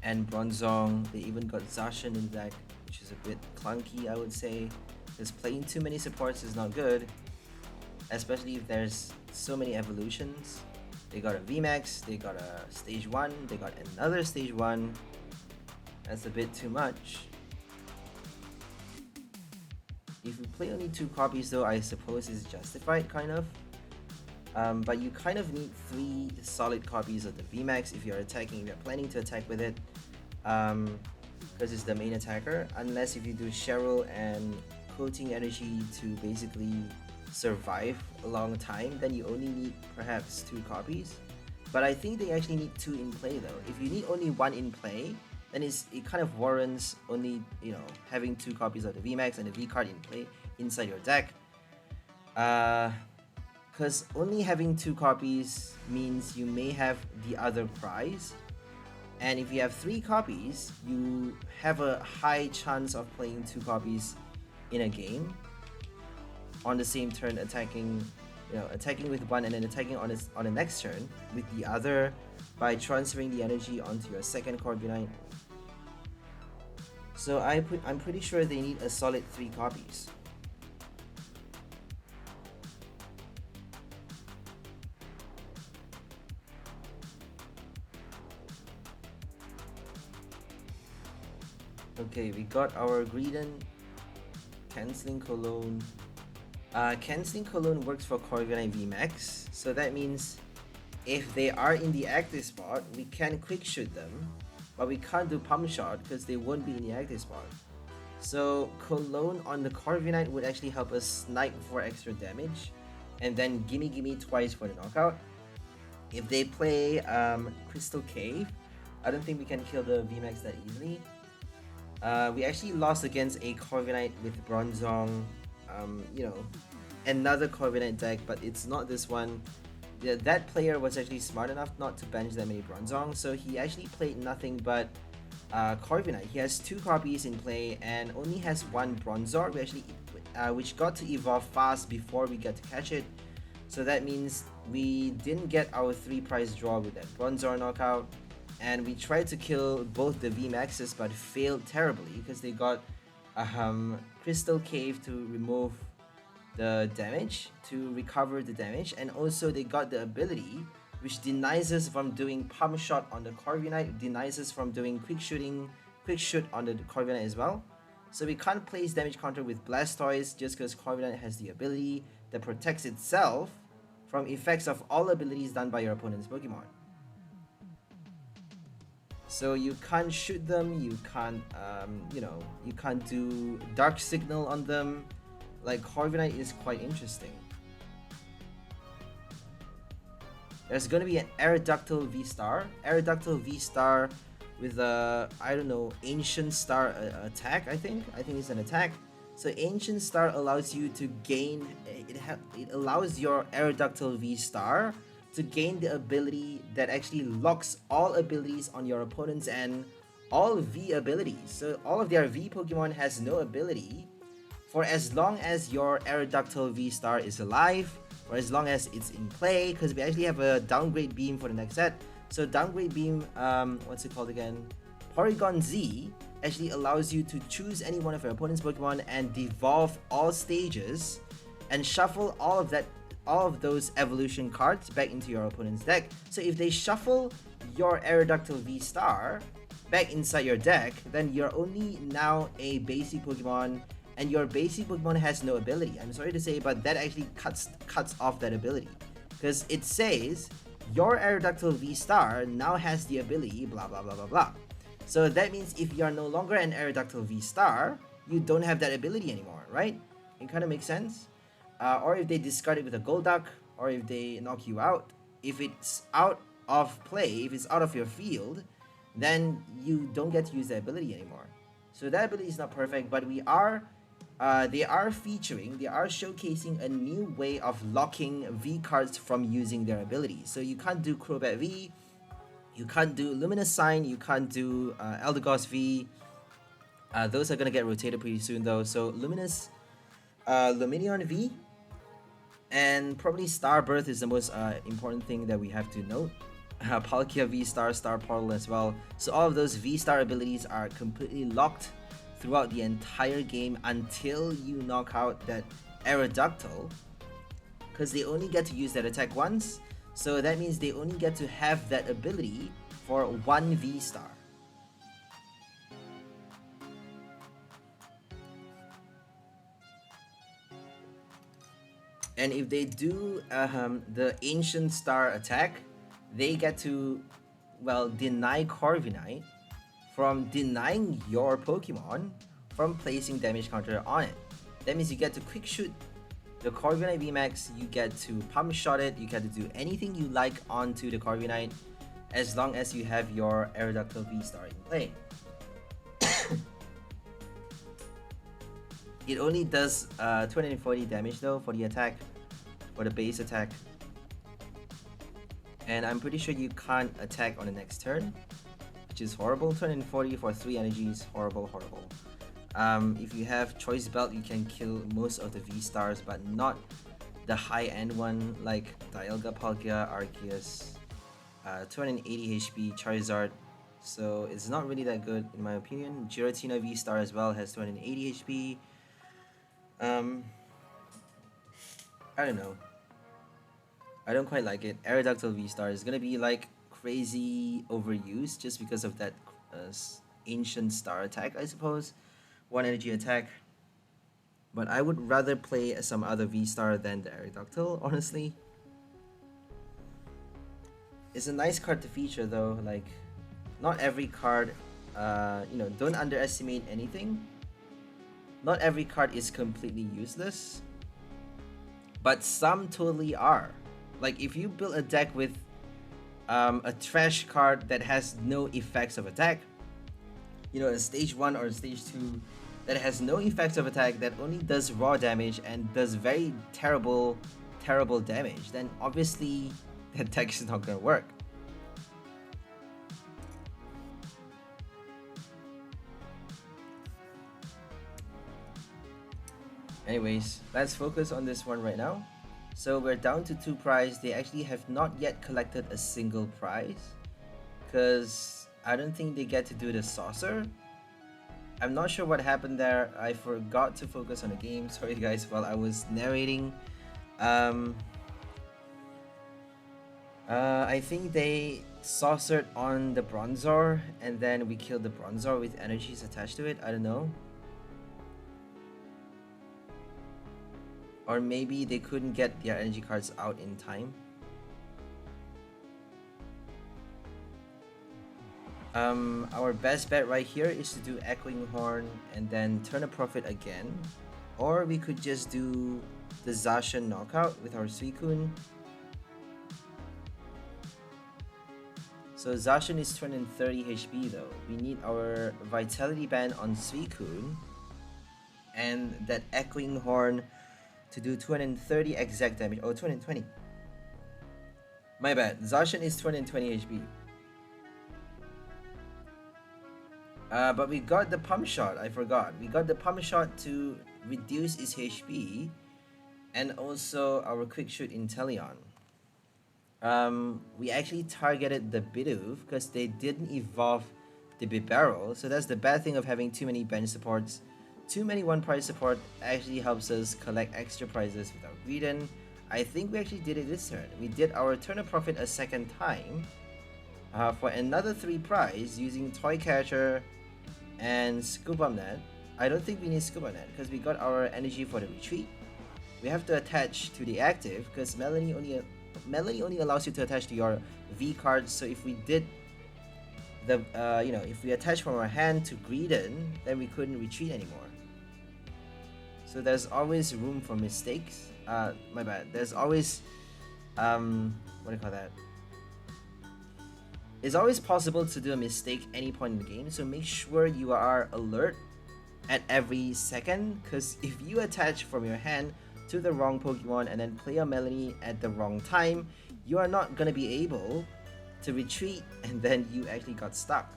and Bronzong. They even got Zacian in the deck, which is a bit clunky, I would say. Because playing too many supports is not good, especially if there's so many evolutions. They got a VMAX, they got a stage 1, they got another stage 1. That's a bit too much. If you play only 2 copies though, I suppose it's justified, kind of. But you kind of need 3 solid copies of the VMAX if you're attacking, if you're planning to attack with it. Because it's the main attacker. Unless if you do Cheryl and Coating Energy to basically survive a long time, then you only need perhaps 2 copies. But I think they actually need 2 in play though. If you need only 1 in play, then it kind of warrants only, you know, having 2 copies of the VMAX and the V card in play inside your deck. Because only having 2 copies means you may have the other prize. And if you have 3 copies, you have a high chance of playing 2 copies in a game on the same turn, attacking, you know, attacking with 1 and then attacking on the next turn with the other by transferring the energy onto your second Corviknight. So I'm pretty sure they need a solid 3 copies. Okay, we got our Greedent canceling Cologne. Canceling Cologne works for Corviknight VMAX, so that means if they are in the active spot, we can quick shoot them, but we can't do pump shot because they won't be in the active spot. So Cologne on the Corviknight would actually help us snipe for extra damage, and then gimme twice for the knockout. If they play Crystal Cave, I don't think we can kill the VMAX that easily. We actually lost against a Corviknight with Bronzong, you know, another Corviknight deck, but it's not this one. That player was actually smart enough not to bench that many Bronzong, so he actually played nothing but Corviknight. He has 2 copies in play and only has 1 Bronzor, which got to evolve fast before we get to catch it. So that means we didn't get our 3 prize draw with that Bronzor knockout. And we tried to kill both the VMAXs but failed terribly because they got Crystal Cave to remove the damage, to recover the damage, and also they got the ability which denies us from doing pump shot on the Corviknight, denies us from doing quick shoot on the Corviknight as well. So we can't place damage counter with Blastoise just because Corviknight has the ability that protects itself from effects of all abilities done by your opponent's Pokemon. So you can't shoot them, you can't, you know, you can't do Dark Signal on them. Like, Corviknight is quite interesting. There's gonna be an Aerodactyl V-Star. Aerodactyl V-Star with a, I don't know, Ancient Star attack, I think it's an attack. So Ancient Star allows you to gain, it allows your Aerodactyl V-Star to gain the ability that actually locks all abilities on your opponent's end, all V abilities. So all of their V Pokemon has no ability for as long as your Aerodactyl V-Star is alive, or as long as it's in play, because we actually have a Downgrade Beam for the next set. So Downgrade Beam, what's it called again? Porygon Z actually allows you to choose any one of your opponent's Pokemon and devolve all stages and shuffle all of those evolution cards back into your opponent's deck. So if they shuffle your Aerodactyl V-Star, back inside your deck, then you're only now a basic Pokemon, and your basic Pokemon has no ability. I'm sorry to say, but that actually cuts off that ability, because it says your Aerodactyl V-Star now has the ability blah blah blah blah blah. So that means if you are no longer an Aerodactyl V-Star, you don't have that ability anymore, right? It kind of makes sense. Or if they discard it with a Golduck, or if they knock you out, if it's out of play, if it's out of your field, then you don't get to use the ability anymore. So that ability is not perfect, but they are showcasing a new way of locking V cards from using their abilities. So you can't do Crobat V, you can't do Luminous Sign, you can't do Eldegoss V. Those are gonna get rotated pretty soon though. So Lumineon V, and probably Starbirth is the most important thing that we have to note. Palkia V-Star, Star Portal as well. So all of those V-Star abilities are completely locked throughout the entire game until you knock out that Aerodactyl, because they only get to use that attack once. So that means they only get to have that ability for one V-Star. And if they do the Ancient Star attack, they get to, well, deny Corviknight from denying your Pokemon from placing damage counter on it. That means you get to quick shoot the Corviknight VMAX, you get to pump shot it, you get to do anything you like onto the Corviknight as long as you have your Aerodactyl V-Star in play. It only does 240 damage though for the attack, for the base attack. And I'm pretty sure you can't attack on the next turn, which is horrible. 240 for 3 energies, horrible, horrible. If you have Choice Belt, you can kill most of the V-Stars, but not the high-end one like Dialga, Palkia, Arceus, 280 HP, Charizard. So it's not really that good in my opinion. Giratina V-Star as well has 280 HP. I don't know. I don't quite like it. Aerodactyl V-Star is gonna be like crazy overused just because of that Ancient Star attack, I suppose. 1 energy attack. But I would rather play some other V-Star than the Aerodactyl, honestly. It's a nice card to feature though. Like, not every card, don't underestimate anything. Not every card is completely useless, but some totally are. Like, if you build a deck with a trash card that has no effects of attack, a stage 1 or stage 2 that has no effects of attack, that only does raw damage and does very terrible damage, then obviously that deck is not gonna work. Anyways, let's focus on this one right now. So we're down to 2 prize. They actually have not yet collected a single prize, because I don't think they get to do the saucer. I'm not sure what happened there. I forgot to focus on the game. Sorry guys, while I was narrating. I think they saucered on the Bronzor, and then we killed the Bronzor with energies attached to it. I don't know. Or maybe they couldn't get their energy cards out in time. Our best bet right here is to do Echoing Horn and then turn a profit again. Or we could just do the Zacian knockout with our Suicune. So Zacian is 230 HP though. We need our Vitality Band on Suicune and that Echoing Horn to do 230 exact damage. Oh, 220. My bad. Zacian is 220 HP. But we got the Pump Shot. I forgot. We got the Pump Shot to reduce its HP, and also our Quick Shoot Inteleon. We actually targeted the Bidoof because they didn't evolve the Bibarel. So that's the bad thing of having too many bench supports. Too many 1 prize support actually helps us collect extra prizes with our Greedent. I think we actually did it this turn. We did our turn of profit a second time. For another 3 prize using Toy Catcher and Scuba Net. I don't think we need Scuba Net because we got our energy for the retreat. We have to attach to the active because Melony only allows you to attach to your V cards. So if we did the if we attach from our hand to Greedent, then we couldn't retreat anymore. So there's always room for mistakes. My bad. There's always what do you call that? It's always possible to do a mistake any point in the game, so make sure you are alert at every second, because if you attach from your hand to the wrong Pokemon and then play a Melony at the wrong time, you are not going to be able to retreat and then you actually got stuck.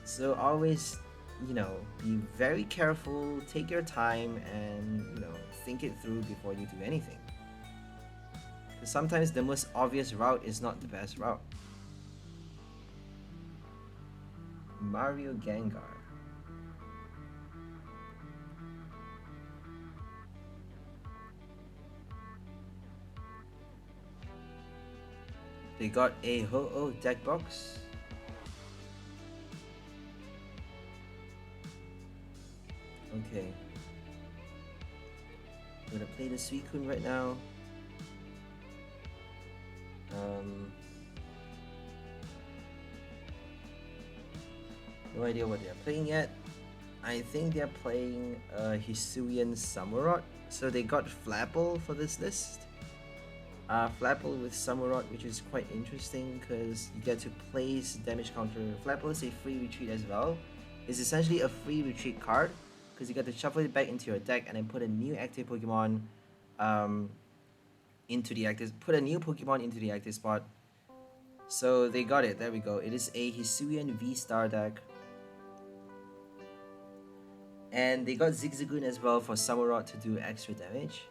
So always, be very careful, take your time, and, think it through before you do anything. Because sometimes the most obvious route is not the best route. Mario Gengar. They got a Ho-Oh deck box. Okay. I'm gonna play the Suicune right now. No idea what they're playing yet. I think they're playing Hisuian Samurott. So they got Flapple for this list. Flapple with Samurott, which is quite interesting because you get to place damage counter. Flapple is a free retreat as well. It's essentially a free retreat card because you get to shuffle it back into your deck and then put a new active Pokemon into the active. Put a new Pokemon into the active spot. So they got it. There we go. It is a Hisuian V-Star deck. And they got Zigzagoon as well for Samurott to do extra damage.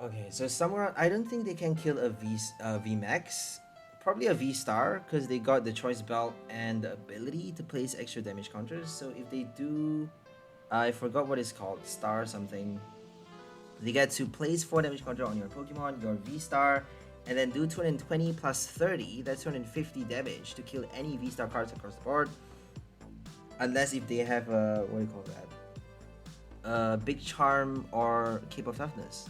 Okay, so Samurott, I don't think they can kill a VMAX. Probably a V-Star, because they got the Choice Belt and the ability to place extra damage counters. So if they do, I forgot what it's called, Star something. They get to place 4 damage counter on your Pokemon, your V-Star, and then do 220 plus 30, that's 250 damage to kill any V-Star cards across the board. Unless if they have a, what do you call that? Big Charm or Cape of Toughness.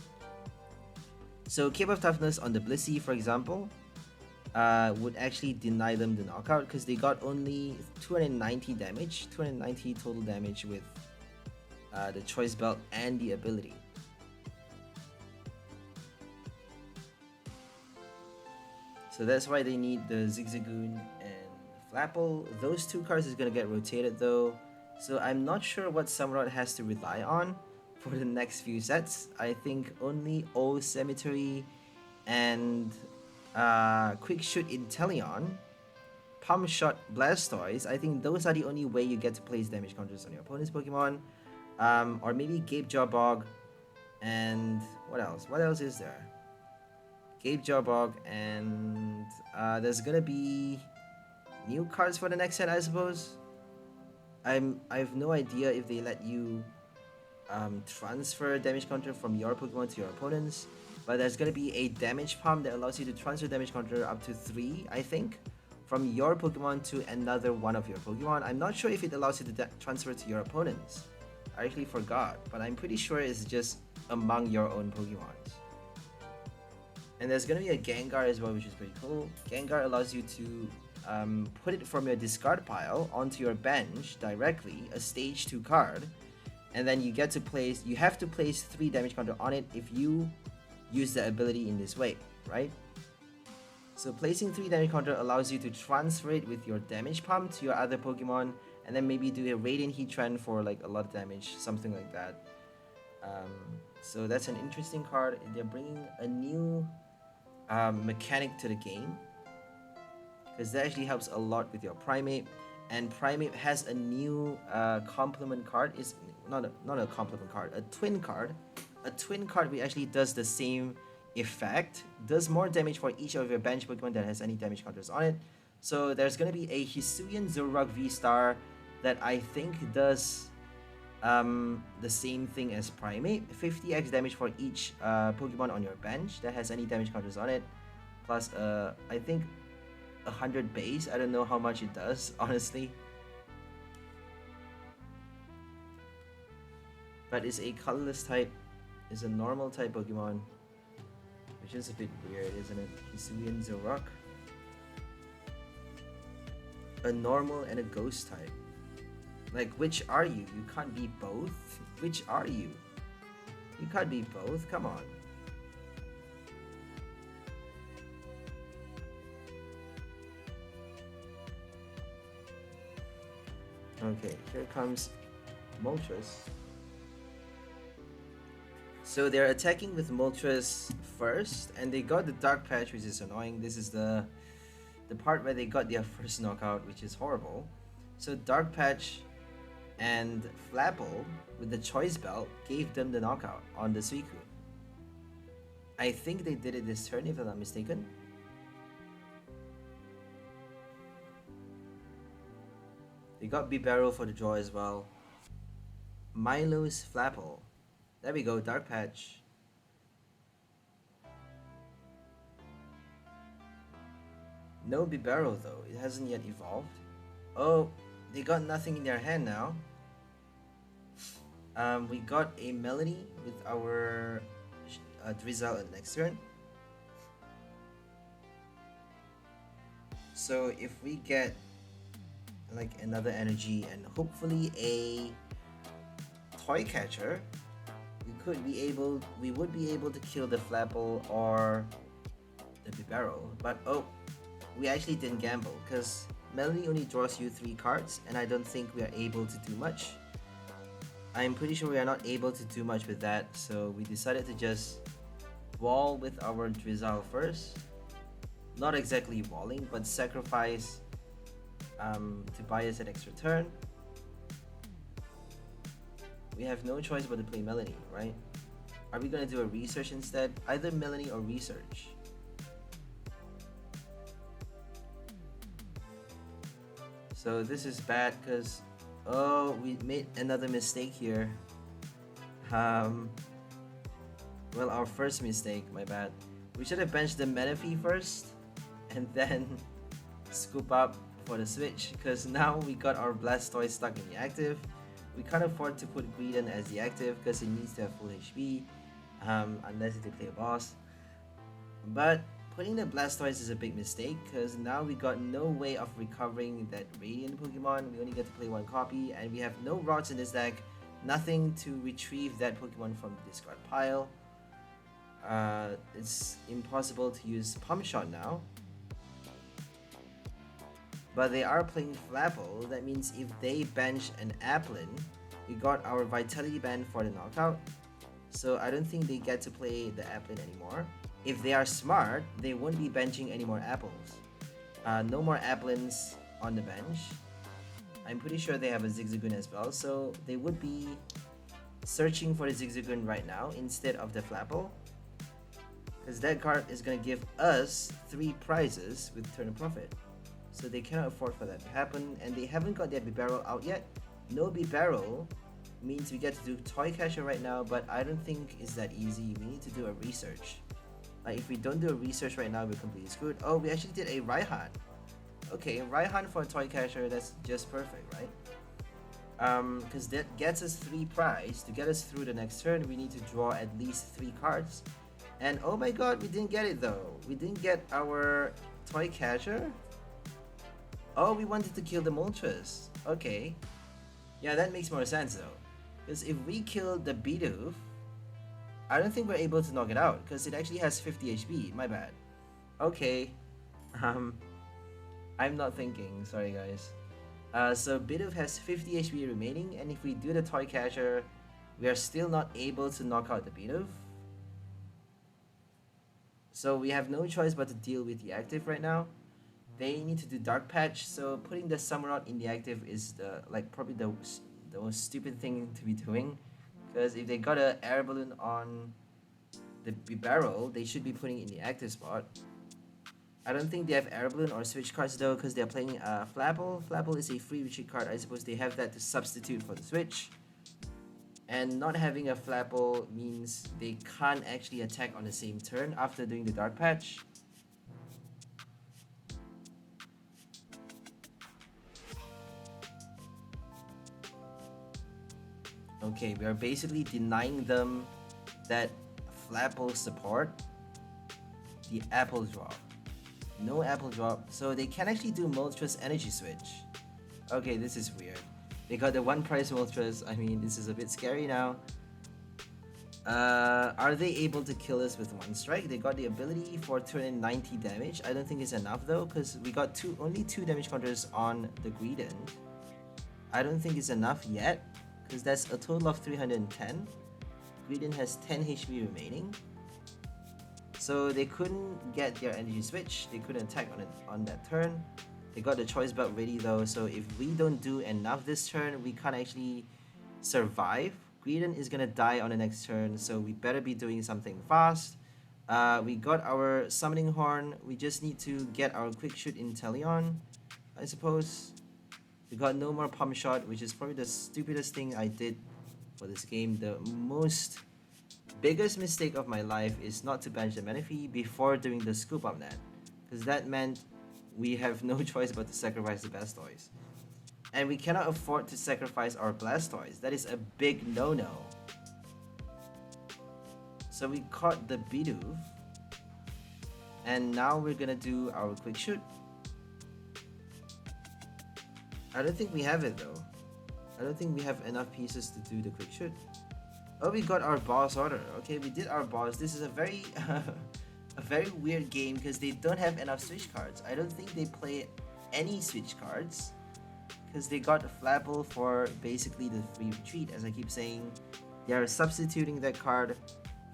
So Cape of Toughness on the 𝑑𝑻𝑪𝑮𝑶, for example, would actually deny them the knockout because they got only 290 damage, 290 total damage with the Choice Belt and the ability. So that's why they need the Zigzagoon and Flapple. Those 2 cards is going to get rotated though, so I'm not sure what Samurott has to rely on for the next few sets. I think only 𝑑𝑚𝑪𝒅𝒔 and Quick Shoot Inteleon, Pump Shot Blastoise. I think those are the only way you get to place damage counters on your opponent's Pokemon. Or maybe 𝑔𝑎pe-Jawbog and what else? What else is there? 𝑔𝑎pe-Jawbog and there's gonna be new cards for the next set, I suppose. I have no idea if they let you transfer damage counter from your Pokemon to your opponent's, but there's going to be a damage pump that allows you to transfer damage counter up to 3, I think, from your Pokemon to another one of your Pokemon. I'm not sure if it allows you to transfer to your opponent's. I actually forgot, but I'm pretty sure it's just among your own Pokemons. And there's going to be a Gengar as well, which is pretty cool. Gengar allows you to put it from your discard pile onto your bench directly, a stage 2 card. And then you get to place, you have to place 3 damage counter on it if you use the ability in this way, right? So placing 3 damage counter allows you to transfer it with your damage pump to your other Pokemon, and then maybe do a Radiant Heatran for like a lot of damage, something like that. So that's an interesting card. They're bringing a new mechanic to the game, because that actually helps a lot with your Primeape. And Primeape has a new complement card. It's not a complement card, a twin card. A twin card which actually does the same effect, does more damage for each of your bench Pokemon that has any damage counters on it. So there's going to be a Hisuian Zoroark V-Star that I think does the same thing as Primeape. 50x damage for each Pokemon on your bench that has any damage counters on it. plus I think 100 base. I don't know how much it does, honestly. But it's a colorless type. It's a normal type Pokemon, which is a bit weird, isn't it? Hisuian Zoroark. A normal and a ghost type. Like, which are you? You can't be both? Which are you? You can't be both, come on. Okay, here comes Moltres. So they're attacking with Moltres first, and they got the Dark Patch, which is annoying. This is the part where they got their first knockout, which is horrible. So Dark Patch and Flapple with the Choice Belt gave them the knockout on the Suicune. I think they did it this turn, if I'm not mistaken. They got Bibarel for the draw as well. Milo's Flapple. There we go, Dark Patch. No Bibarel though, it hasn't yet evolved. Oh, they got nothing in their hand now. We got a Melony with our Drizzile next turn. So if we get like another energy and hopefully a Toy Catcher, we would be able to kill the Flapple or the Bibarel. But oh, we actually didn't gamble because Melony only draws you 3 cards, and I don't think we are able to do much. I'm pretty sure we are not able to do much with that, so we decided to just wall with our Drizzile first. Not exactly walling, but sacrifice to buy us an extra turn. We have no choice but to play Melony, right? Are we gonna do a research instead? Either Melony or research. So this is bad because, oh, we made another mistake here. Well, our first mistake, my bad. We should have benched the Menifee first and then scoop up for the switch, because now we got our Blastoise stuck in the active. We can't afford to put Greedent as the active because it needs to have full HP, unless they play a boss. But putting the Blastoise is a big mistake because now we got no way of recovering that Radiant Pokemon. We only get to play 1 copy, and we have no rods in this deck. Nothing to retrieve that Pokemon from the discard pile. It's impossible to use Pump Shot now. But they are playing Flapple. That means if they bench an Applin, we got our Vitality Band for the knockout. So I don't think they get to play the Applin anymore. If they are smart, they won't be benching any more apples. No more Applins on the bench. I'm pretty sure they have a Zigzagoon as well, so they would be searching for the Zigzagoon right now instead of the Flapple, because that card is going to give us 3 prizes with Turn of Profit. So they cannot afford for that to happen, and they haven't got their Bibarel out yet. No Bibarel means we get to do Toy Catcher right now, but I don't think it's that easy. We need to do a research. Like, if we don't do a research right now, we're completely screwed. Oh, we actually did a Raihan. Okay, Raihan for a Toy Catcher, that's just perfect, right? Because that gets us 3 prize. To get us through the next turn, we need to draw at least 3 cards. And oh my god, we didn't get it though. We didn't get our Toy Catcher. Oh, we wanted to kill the Moltres. Okay. Yeah, that makes more sense though. Because if we kill the Bidoof, I don't think we're able to knock it out because it actually has 50 HP. My bad. Okay. I'm not thinking. Sorry, guys. So Bidoof has 50 HP remaining, and if we do the Toy Catcher, we are still not able to knock out the Bidoof. So we have no choice but to deal with the active right now. They need to do Dark Patch, so putting the Summerot in the active is probably the most stupid thing to be doing. Because if they got an Air Balloon on the Bibarel, they should be putting it in the active spot. I don't think they have Air Balloon or Switch cards though, because they're playing Flapple. Flapple is a free retreat card. I suppose they have that to substitute for the Switch. And not having a Flapple means they can't actually attack on the same turn after doing the Dark Patch. Okay, we are basically denying them that Flapple support, the apple drop. No apple drop, so they can actually do Moltres Energy Switch. Okay, this is weird. They got the one price Moltres. I mean, this is a bit scary now. Are they able to kill us with one strike? They got the ability for turn in 90 damage. I don't think it's enough though, because we got only two damage counters on the Greedent. I don't think it's enough yet, because that's a total of 310. Greedent has 10 HP remaining. So they couldn't get their energy switch. They couldn't attack on that turn. They got the choice belt ready though, so if we don't do enough this turn, we can't actually survive. Greedent is gonna die on the next turn, so we better be doing something fast. We got our Summoning Horn. We just need to get our Quick Shoot Inteleon, I suppose. We got no more Pump Shot, which is probably the stupidest thing I did for this game. The biggest mistake of my life is not to bench the Menifee before doing the Scoop Up Net, because that meant we have no choice but to sacrifice the Blastoise. And we cannot afford to sacrifice our Blastoise. That is a big no-no. So we caught the Bidoof. And now we're gonna do our Quick Shoot. I don't think we have it though. I don't think we have enough pieces to do the Quick Shoot. Oh, we got our boss order. Okay, we did our boss. This is a very a very weird game because they don't have enough switch cards. I don't think they play any switch cards, because they got Flapple for basically the free retreat. As I keep saying, they are substituting that card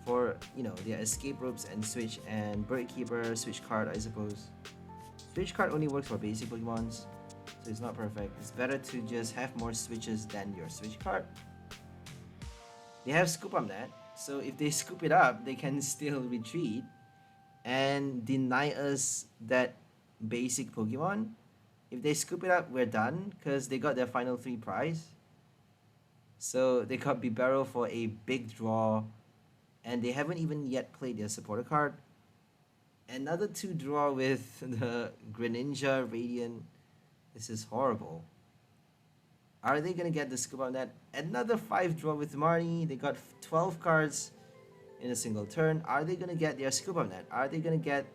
for, you know, their escape ropes and switch, and Bird Keeper switch card, I suppose. Switch card only works for basic Pokemons, so it's not perfect. It's better to just have more switches than your switch card. They have Scoop Up Net, so if they scoop it up, they can still retreat and deny us that basic Pokemon. If they scoop it up, we're done, because they got their final 3 prize. So they got Bibarel for a big draw, and they haven't even yet played their supporter card. Another 2 draw with the Greninja Radiant. This is horrible. Are they gonna get the scoop on that? Another 5 draw with Marnie. They got 12 cards in a single turn. Are they gonna get their scoop on that? Are they gonna get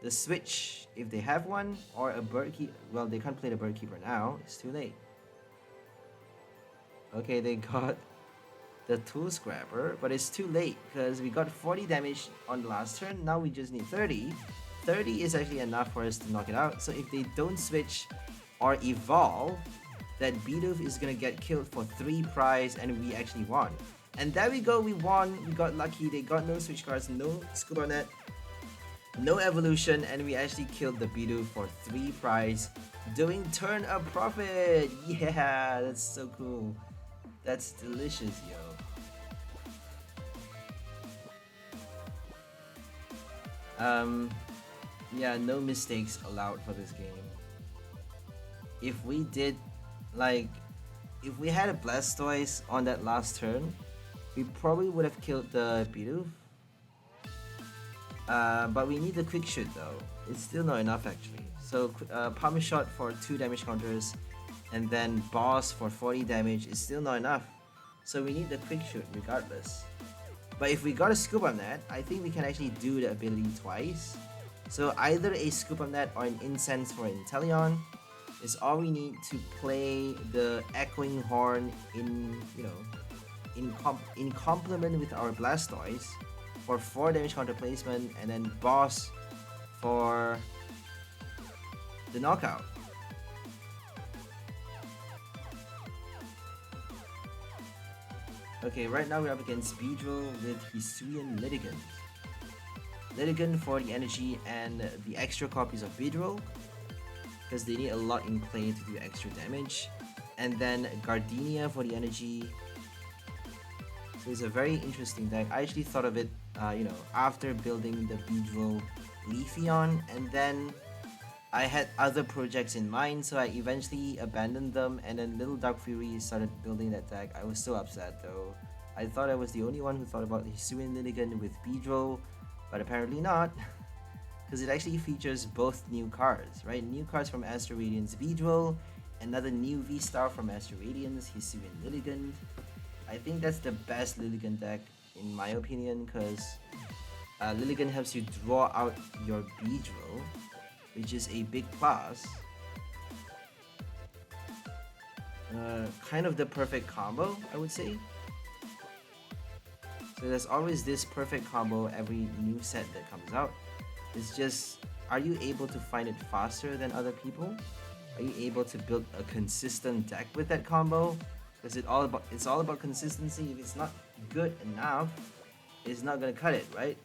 the switch if they have one, or a Bird Keeper? Well, they can't play the Bird Keeper now. It's too late. Okay, they got the Tool Scrapper, but it's too late because we got 40 damage on the last turn. Now we just need 30. 30 is actually enough for us to knock it out. So if they don't switch or evolve, that Bidoof is gonna get killed for 3 prize, and we actually won. And there we go, we won. We got lucky. They got no switch cards, no Scuba Net, no evolution, and we actually killed the Bidoof for 3 prize, doing turn a profit. Yeah, that's so cool. That's delicious, yo. Yeah, no mistakes allowed for this game. If we did, like, if we had a Blastoise on that last turn, we probably would have killed the Bidoof. But we need the Quick Shoot though. It's still not enough actually. So Pump Shot for 2 damage counters, and then Boss for 40 damage is still not enough. So we need the Quick Shoot regardless. But if we got a Scoop Up Net, I think we can actually do the ability twice. So either a Scoop Up Net or an Incense for Inteleon is all we need to play the Echoing Horn in, you know, in complement with our Blastoise for 4 damage counter placement, and then Boss for the knockout. Okay, right now we're up against Beedrill with Hisuian Litigant. Litigant for the energy and the extra copies of Beedrill, because they need a lot in play to do extra damage. And then Gardenia for the energy. So it's a very interesting deck. I actually thought of it, you know, after building the Beedrill Leafeon, and then I had other projects in mind, so I eventually abandoned them, and then Little Dark Fury started building that deck. I was so upset though. I thought I was the only one who thought about Hisuian Litigant with Beedrill, but apparently not, because it actually features both new cards, right? New cards from Astro Radiance Beedrill, another new V-Star from Astro Radiance, Hisuian Litigant. I think that's the best Lilligant deck in my opinion, because Lilligant helps you draw out your Beedrill, which is a big plus. Kind of the perfect combo, I would say. So there's always this perfect combo every new set that comes out. It's just, are you able to find it faster than other people? Are you able to build a consistent deck with that combo? Because it's all about consistency. If it's not good enough, it's not gonna cut it, right?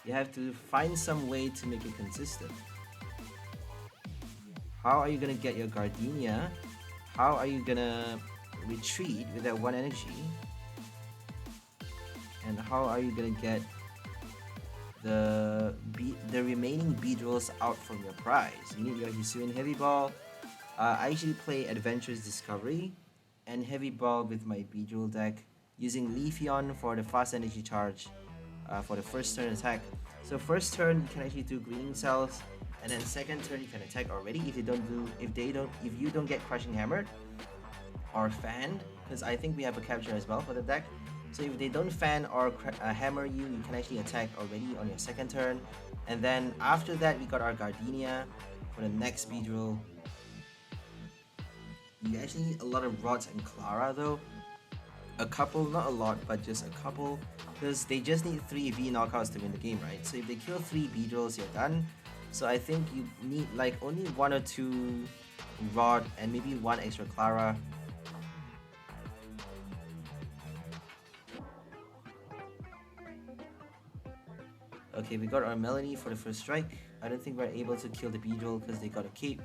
You have to find some way to make it consistent. How are you gonna get your Gardenia? How are you gonna retreat with that 1 energy? And how are you gonna get the remaining Beedrills out from your prize? You need your Hisuian Heavy Ball. I actually play Adventurous Discovery and Heavy Ball with my Beedrill deck, using Leafeon for the fast energy charge for the first turn attack. So first turn you can actually do Greening Cells, and then second turn you can attack already if you don't get Crushing Hammered or Fanned, because I think we have a capture as well for the deck. So if they don't fan or hammer you, you can actually attack already on your second turn. And then after that, we got our Gardenia for the next Beedrill. You actually need a lot of Rods and Clara though. A couple, not a lot, but just a couple. Because they just need 3 V knockouts to win the game, right? So if they kill 3 Beedrills, you're done. So I think you need like only 1 or 2 Rod and maybe 1 extra Clara. Okay, we got our Melony for the first strike. I don't think we're able to kill the Beedrill because they got a cape.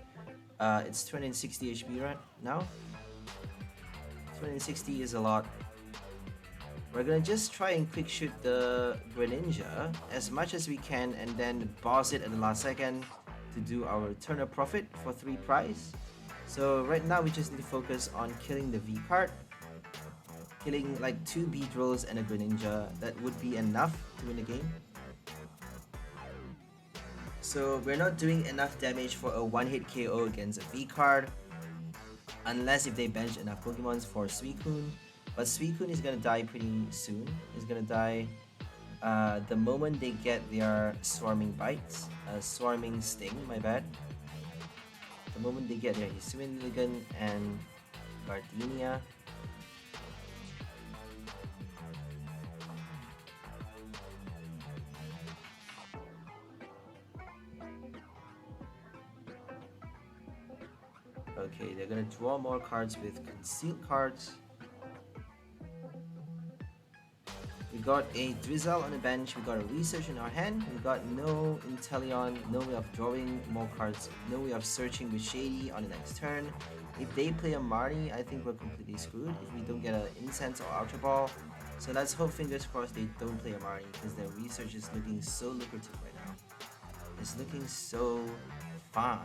It's 260 HP right now. 260 is a lot. We're gonna just try and quick shoot the Greninja as much as we can, and then boss it at the last second to do our turn of profit for 3 prize. So right now we just need to focus on killing the V card. Killing like 2 Beedrills and a Greninja, that would be enough to win the game. So we're not doing enough damage for a 1-hit KO against a V card, unless if they bench enough Pokemons for Suicune. But Suicune is gonna die pretty soon. It's gonna die the moment they get their Swarming Bites, Swarming Sting, my bad. The moment they get their Hisuian Lilligant and Gardenia. Okay, they're gonna draw more cards with concealed cards. We got a Drizzile on the bench, we got a Research in our hand, we got no Inteleon, no way of drawing more cards, no way of searching with Shady on the next turn. If they play a Marnie, I think we're completely screwed if we don't get an Incense or Ultra Ball. So let's hope, fingers crossed, they don't play a Marnie, because their Research is looking so lucrative right now. It's looking so fine.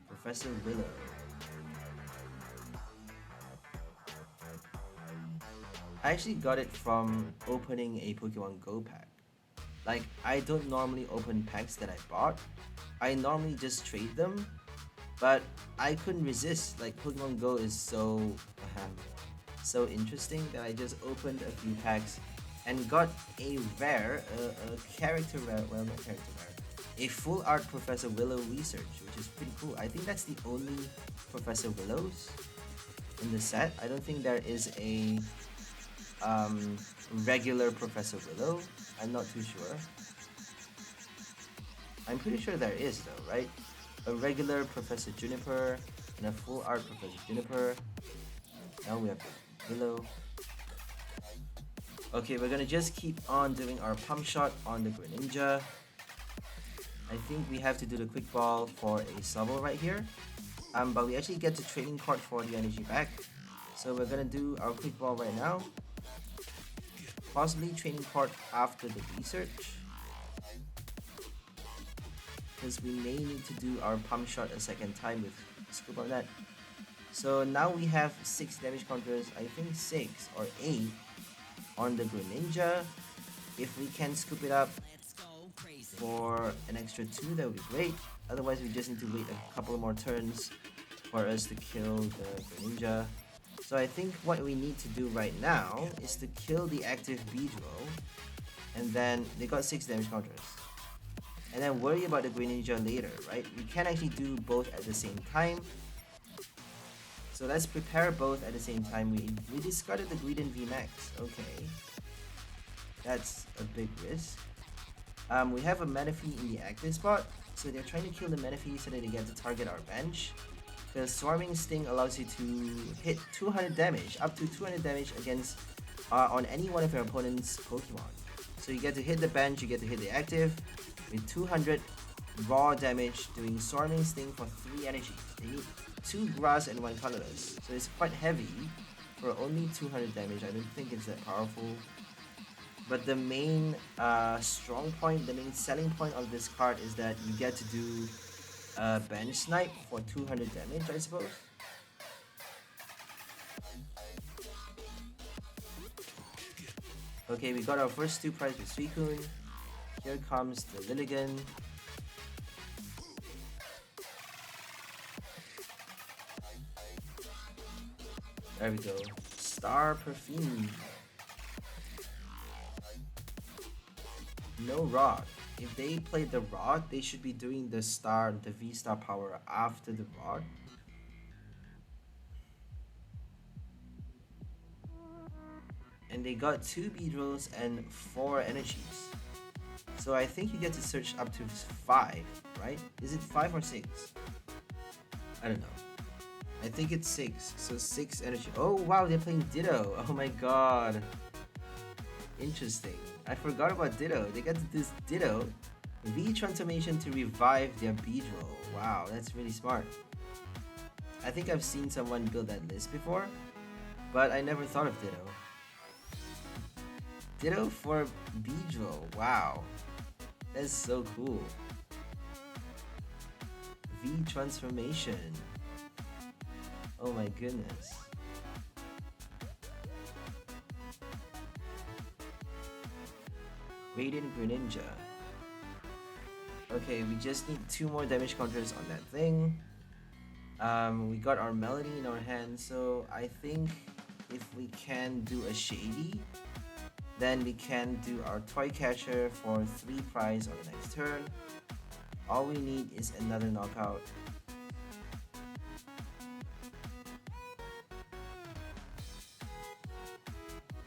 Professor Willow. I actually got it from opening a Pokemon Go pack. Like, I don't normally open packs that I bought. I normally just trade them, but I couldn't resist. Like, Pokemon Go is so interesting that I just opened a few packs and got a rare, a character rare, well, not character rare, a full art Professor Willow Research, which is pretty cool. I think that's the only Professor Willows in the set. I don't think there is a regular Professor Willow. I'm not too sure. I'm pretty sure there is though, right? A regular Professor Juniper and a full art Professor Juniper. Now we have Willow. Okay, we're gonna just keep on doing our pump shot on the Greninja. I think we have to do the quick ball for a Sobble right here. But we actually get the training card for the energy back. So we're gonna do our quick ball right now. Possibly training card after the research, because we may need to do our pump shot a second time with Scoop on that. So now we have 6 damage counters, I think 6 or 8 on the Greninja. If we can scoop it up for an extra 2, that would be great. Otherwise we just need to wait a couple more turns for us to kill the Greninja. So I think what we need to do right now is to kill the active Beedrill, and then they got 6 damage counters. And then worry about the Greninja later, right? We can actually do both at the same time. So let's prepare both at the same time. We discarded the Greedent VMAX. Okay. That's a big risk. We have a Manaphy in the active spot, so they're trying to kill the Manaphy so that they get to target our bench. The Swarming Sting allows you to hit 200 damage, up to 200 damage against on any one of your opponent's Pokemon. So you get to hit the bench, you get to hit the active with 200 raw damage, doing Swarming Sting for 3 energies. They need 2 grass and 1 colorless, so it's quite heavy for only 200 damage. I don't think it's that powerful. But the main strong point, the main selling point of this card is that you get to do bench snipe for 200 damage, I suppose. Okay, we got our first 2 prize with Suicune. Here comes the Lilligant. There we go. Star Perfume. No Rod. If they played the Rod, they should be doing the V-Star power after the Rod. And they got 2 Beedrills and 4 energies. So I think you get to search up to 5, right? Is it 5 or 6? I don't know. I think it's 6, so 6 energy. Oh wow, they're playing Ditto. Oh my god. Interesting. I forgot about Ditto. They got this Ditto V transformation to revive their Beedrill. Wow, that's really smart. I think I've seen someone build that list before, but I never thought of Ditto. Ditto for Beedrill. Wow. That's so cool. V transformation. Oh my goodness. Radiant Greninja. Okay, we just need 2 more damage counters on that thing. We got our Melony in our hand, so I think if we can do a Shady, then we can do our Toy Catcher for 3 prize on the next turn. All we need is another knockout.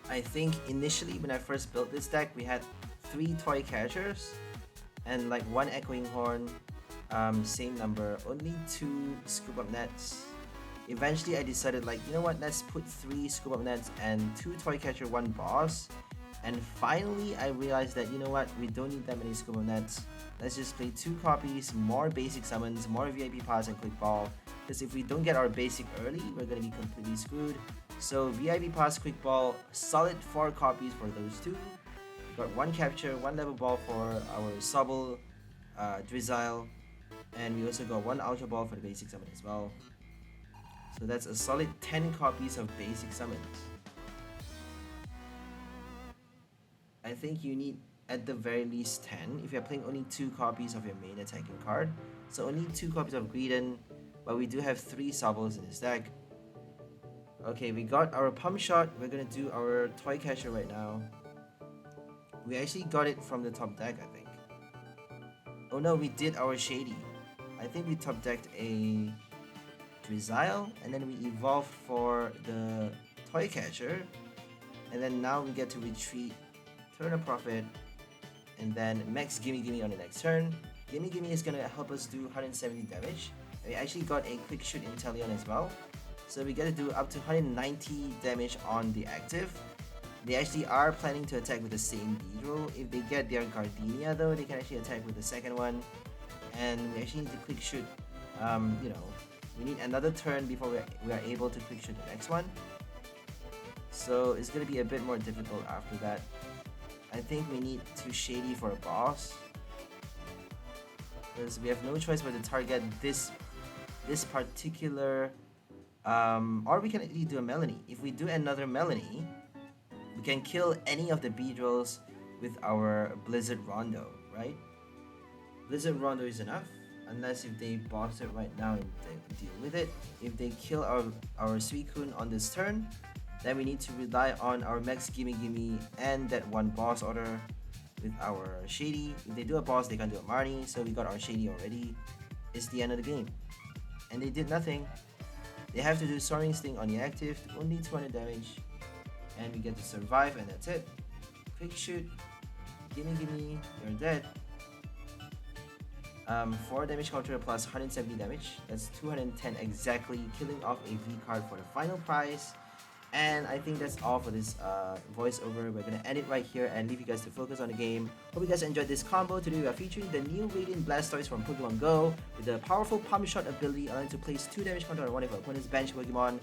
I think initially when I first built this deck, we had 3 Toy Catchers and like 1 Echoing Horn, same number, only 2 Scoop Up Nets. Eventually I decided, like, you know what, let's put 3 Scoop Up Nets and 2 Toy Catcher, 1 Boss. And finally I realized that, you know what, we don't need that many Scoop Up Nets. Let's just play 2 copies, more basic summons, more VIP Pass and Quick Ball. Because if we don't get our basic early, we're gonna be completely screwed. So VIP Pass, Quick Ball, solid 4 copies for those 2. We got 1 capture, 1 level ball for our Sobble, Drizzile, and we also got 1 Ultra Ball for the basic summon as well. So that's a solid 10 copies of basic summons. I think you need at the very least 10 if you're playing only 2 copies of your main attacking card. So only 2 copies of Greedent, but we do have 3 Sobbles in this deck. Okay, we got our Pump Shot. We're gonna do our Toy Catcher right now. We actually got it from the top deck, I think. Oh no, we did our Shady. I think we top decked a Drizzile, and then we evolved for the Toy Catcher. And then now we get to retreat, turn a profit, and then max Gimme Gimme on the next turn. Gimme Gimme is gonna help us do 170 damage. And we actually got a Quick Shoot Inteleon as well. So we get to do up to 190 damage on the active. They actually are planning to attack with the same Beedrill. If they get their Gardenia though, they can actually attack with the second one. And we actually need to Quick Shoot, you know, we need another turn before we are able to Quick Shoot the next one. So it's going to be a bit more difficult after that. I think we need to Shady for a boss, because we have no choice but to target this particular, or we can actually do a Melony. If we do another Melony, we can kill any of the Beedrills with our Blizzard Rondo, right? Blizzard Rondo is enough. Unless if they box it right now and deal with it. If they kill our suicune on this turn, then we need to rely on our max 𝑔𝑚𝑪𝒁 and that one boss order with our Shady. If they do a boss, they can do a Marnie, so we got our Shady already. It's the end of the game. And they did nothing. They have to do Soaring Sting on the active, only 200 damage. And we get to survive, and that's it. Quick shoot. Gimme, you're dead. 4 damage counter plus 170 damage. That's 210 exactly, killing off a V card for the final prize. And I think that's all for this voiceover. We're gonna end it right here and leave you guys to focus on the game. Hope you guys enjoyed this combo. Today we are featuring the new Radiant Blastoise from Pokemon Go with the powerful Pump Shot ability, allowing to place 2 damage counter on one of your opponent's bench Pokemon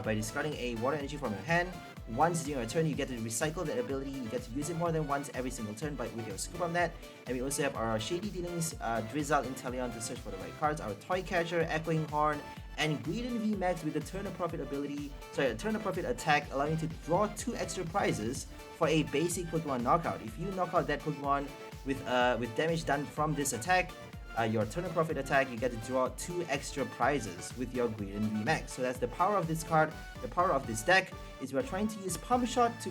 by discarding a water energy from your hand. Once during your turn, you get to recycle that ability. You get to use it more than once every single turn with your scoop on that. And we also have our Shady Dealings, Drizzile Inteleon to search for the right cards, our Toy Catcher, Echoing Horn, and Greedent VMAX with the Turn of Profit ability, Turn of Profit attack, allowing you to draw 2 extra prizes for a basic Pokemon knockout. If you knock out that Pokemon with damage done from this attack, your Turn of Profit attack, you get to draw 2 extra prizes with your Greedent VMAX. So that's the power of this card. The power of this deck is we're trying to use Pump Shot to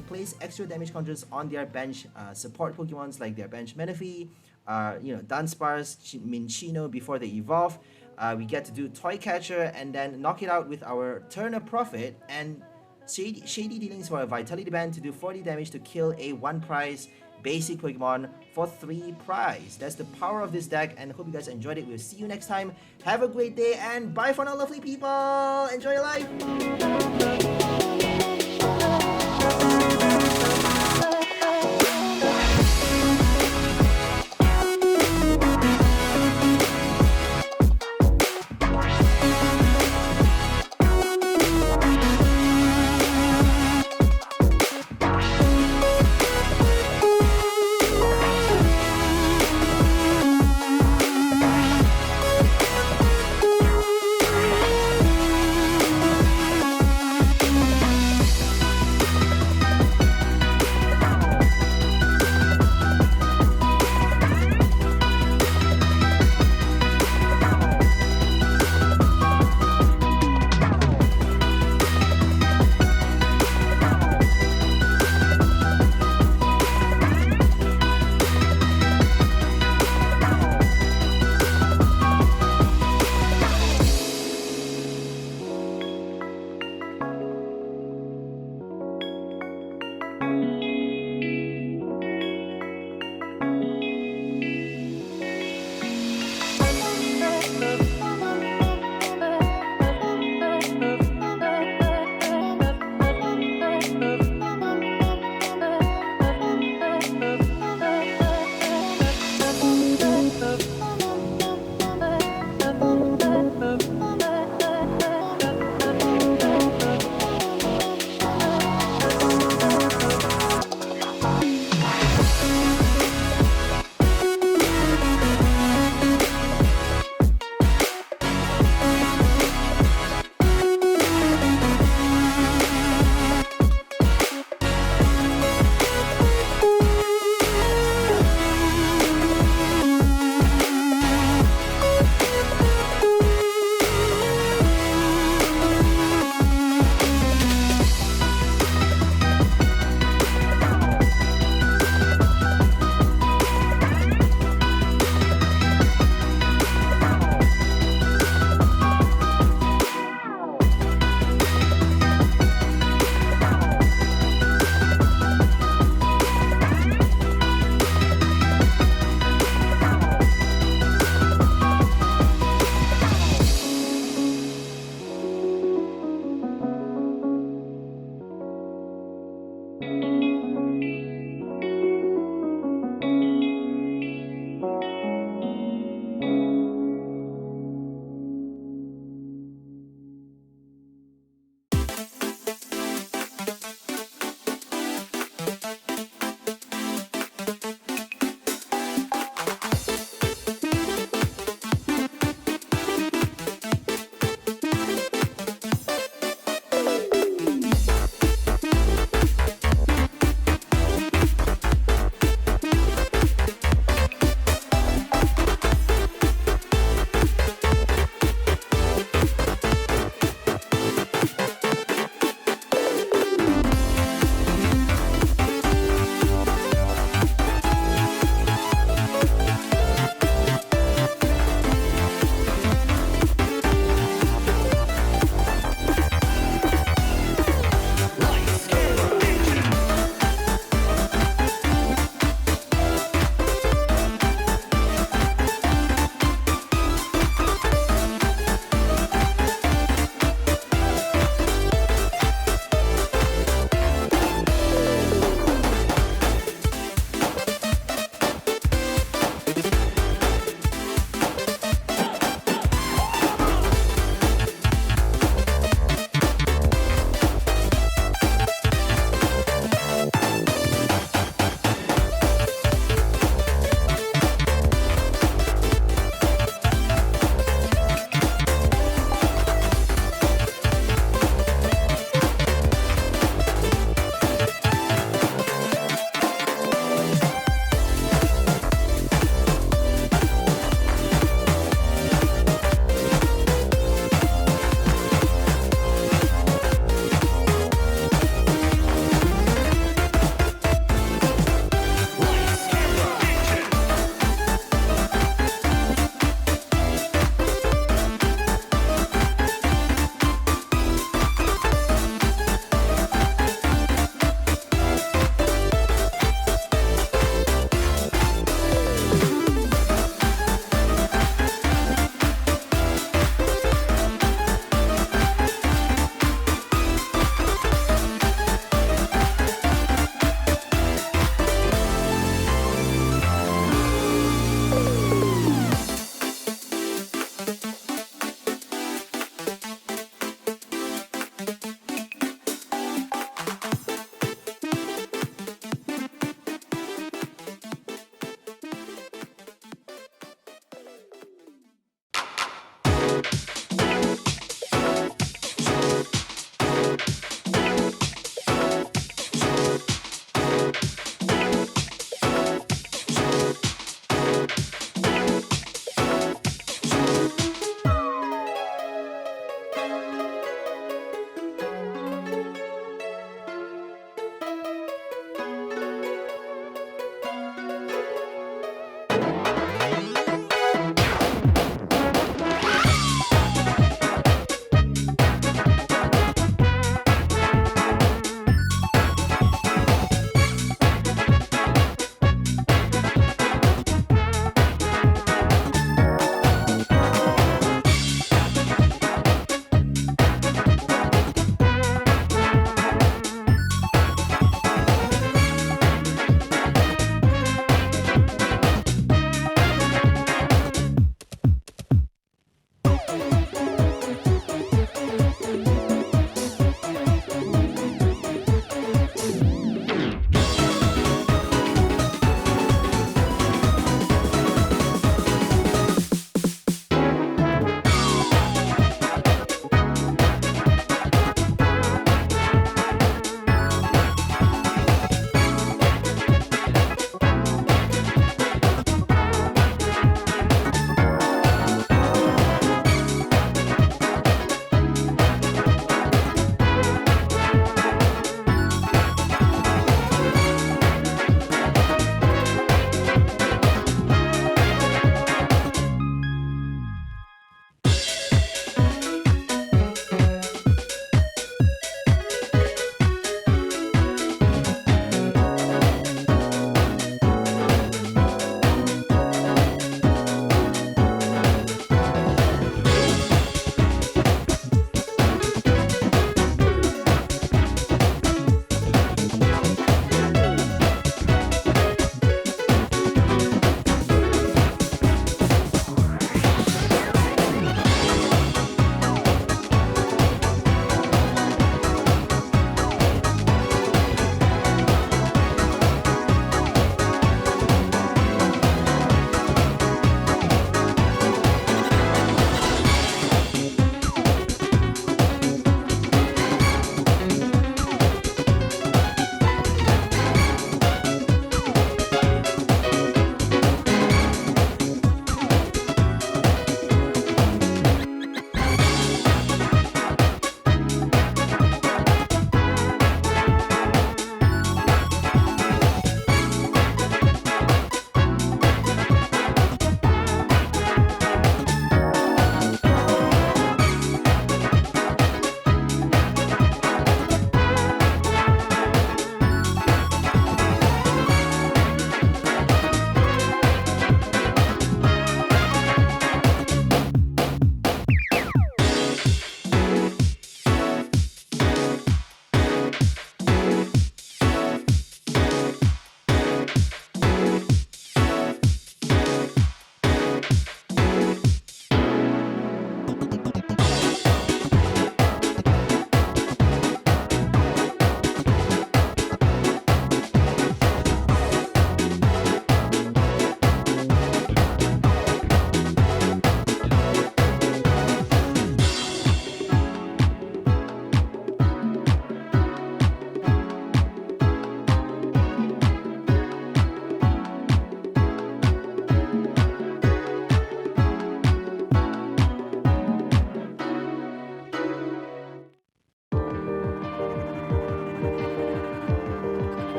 place extra damage counters on their bench support Pokemons like their bench Melony, Dunsparce, Minccino before they evolve. We get to do Toy Catcher and then knock it out with our Turn of Profit and Shady Dealings for a Vitality Band to do 40 damage to kill a 1 prize basic Pokemon for 3 prize. That's the power of this deck, and hope you guys enjoyed it. We'll see you next time. Have a great day and bye for now, lovely people. Enjoy your life.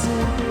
𝑑𝑻𝑪𝒐𝒅𝒆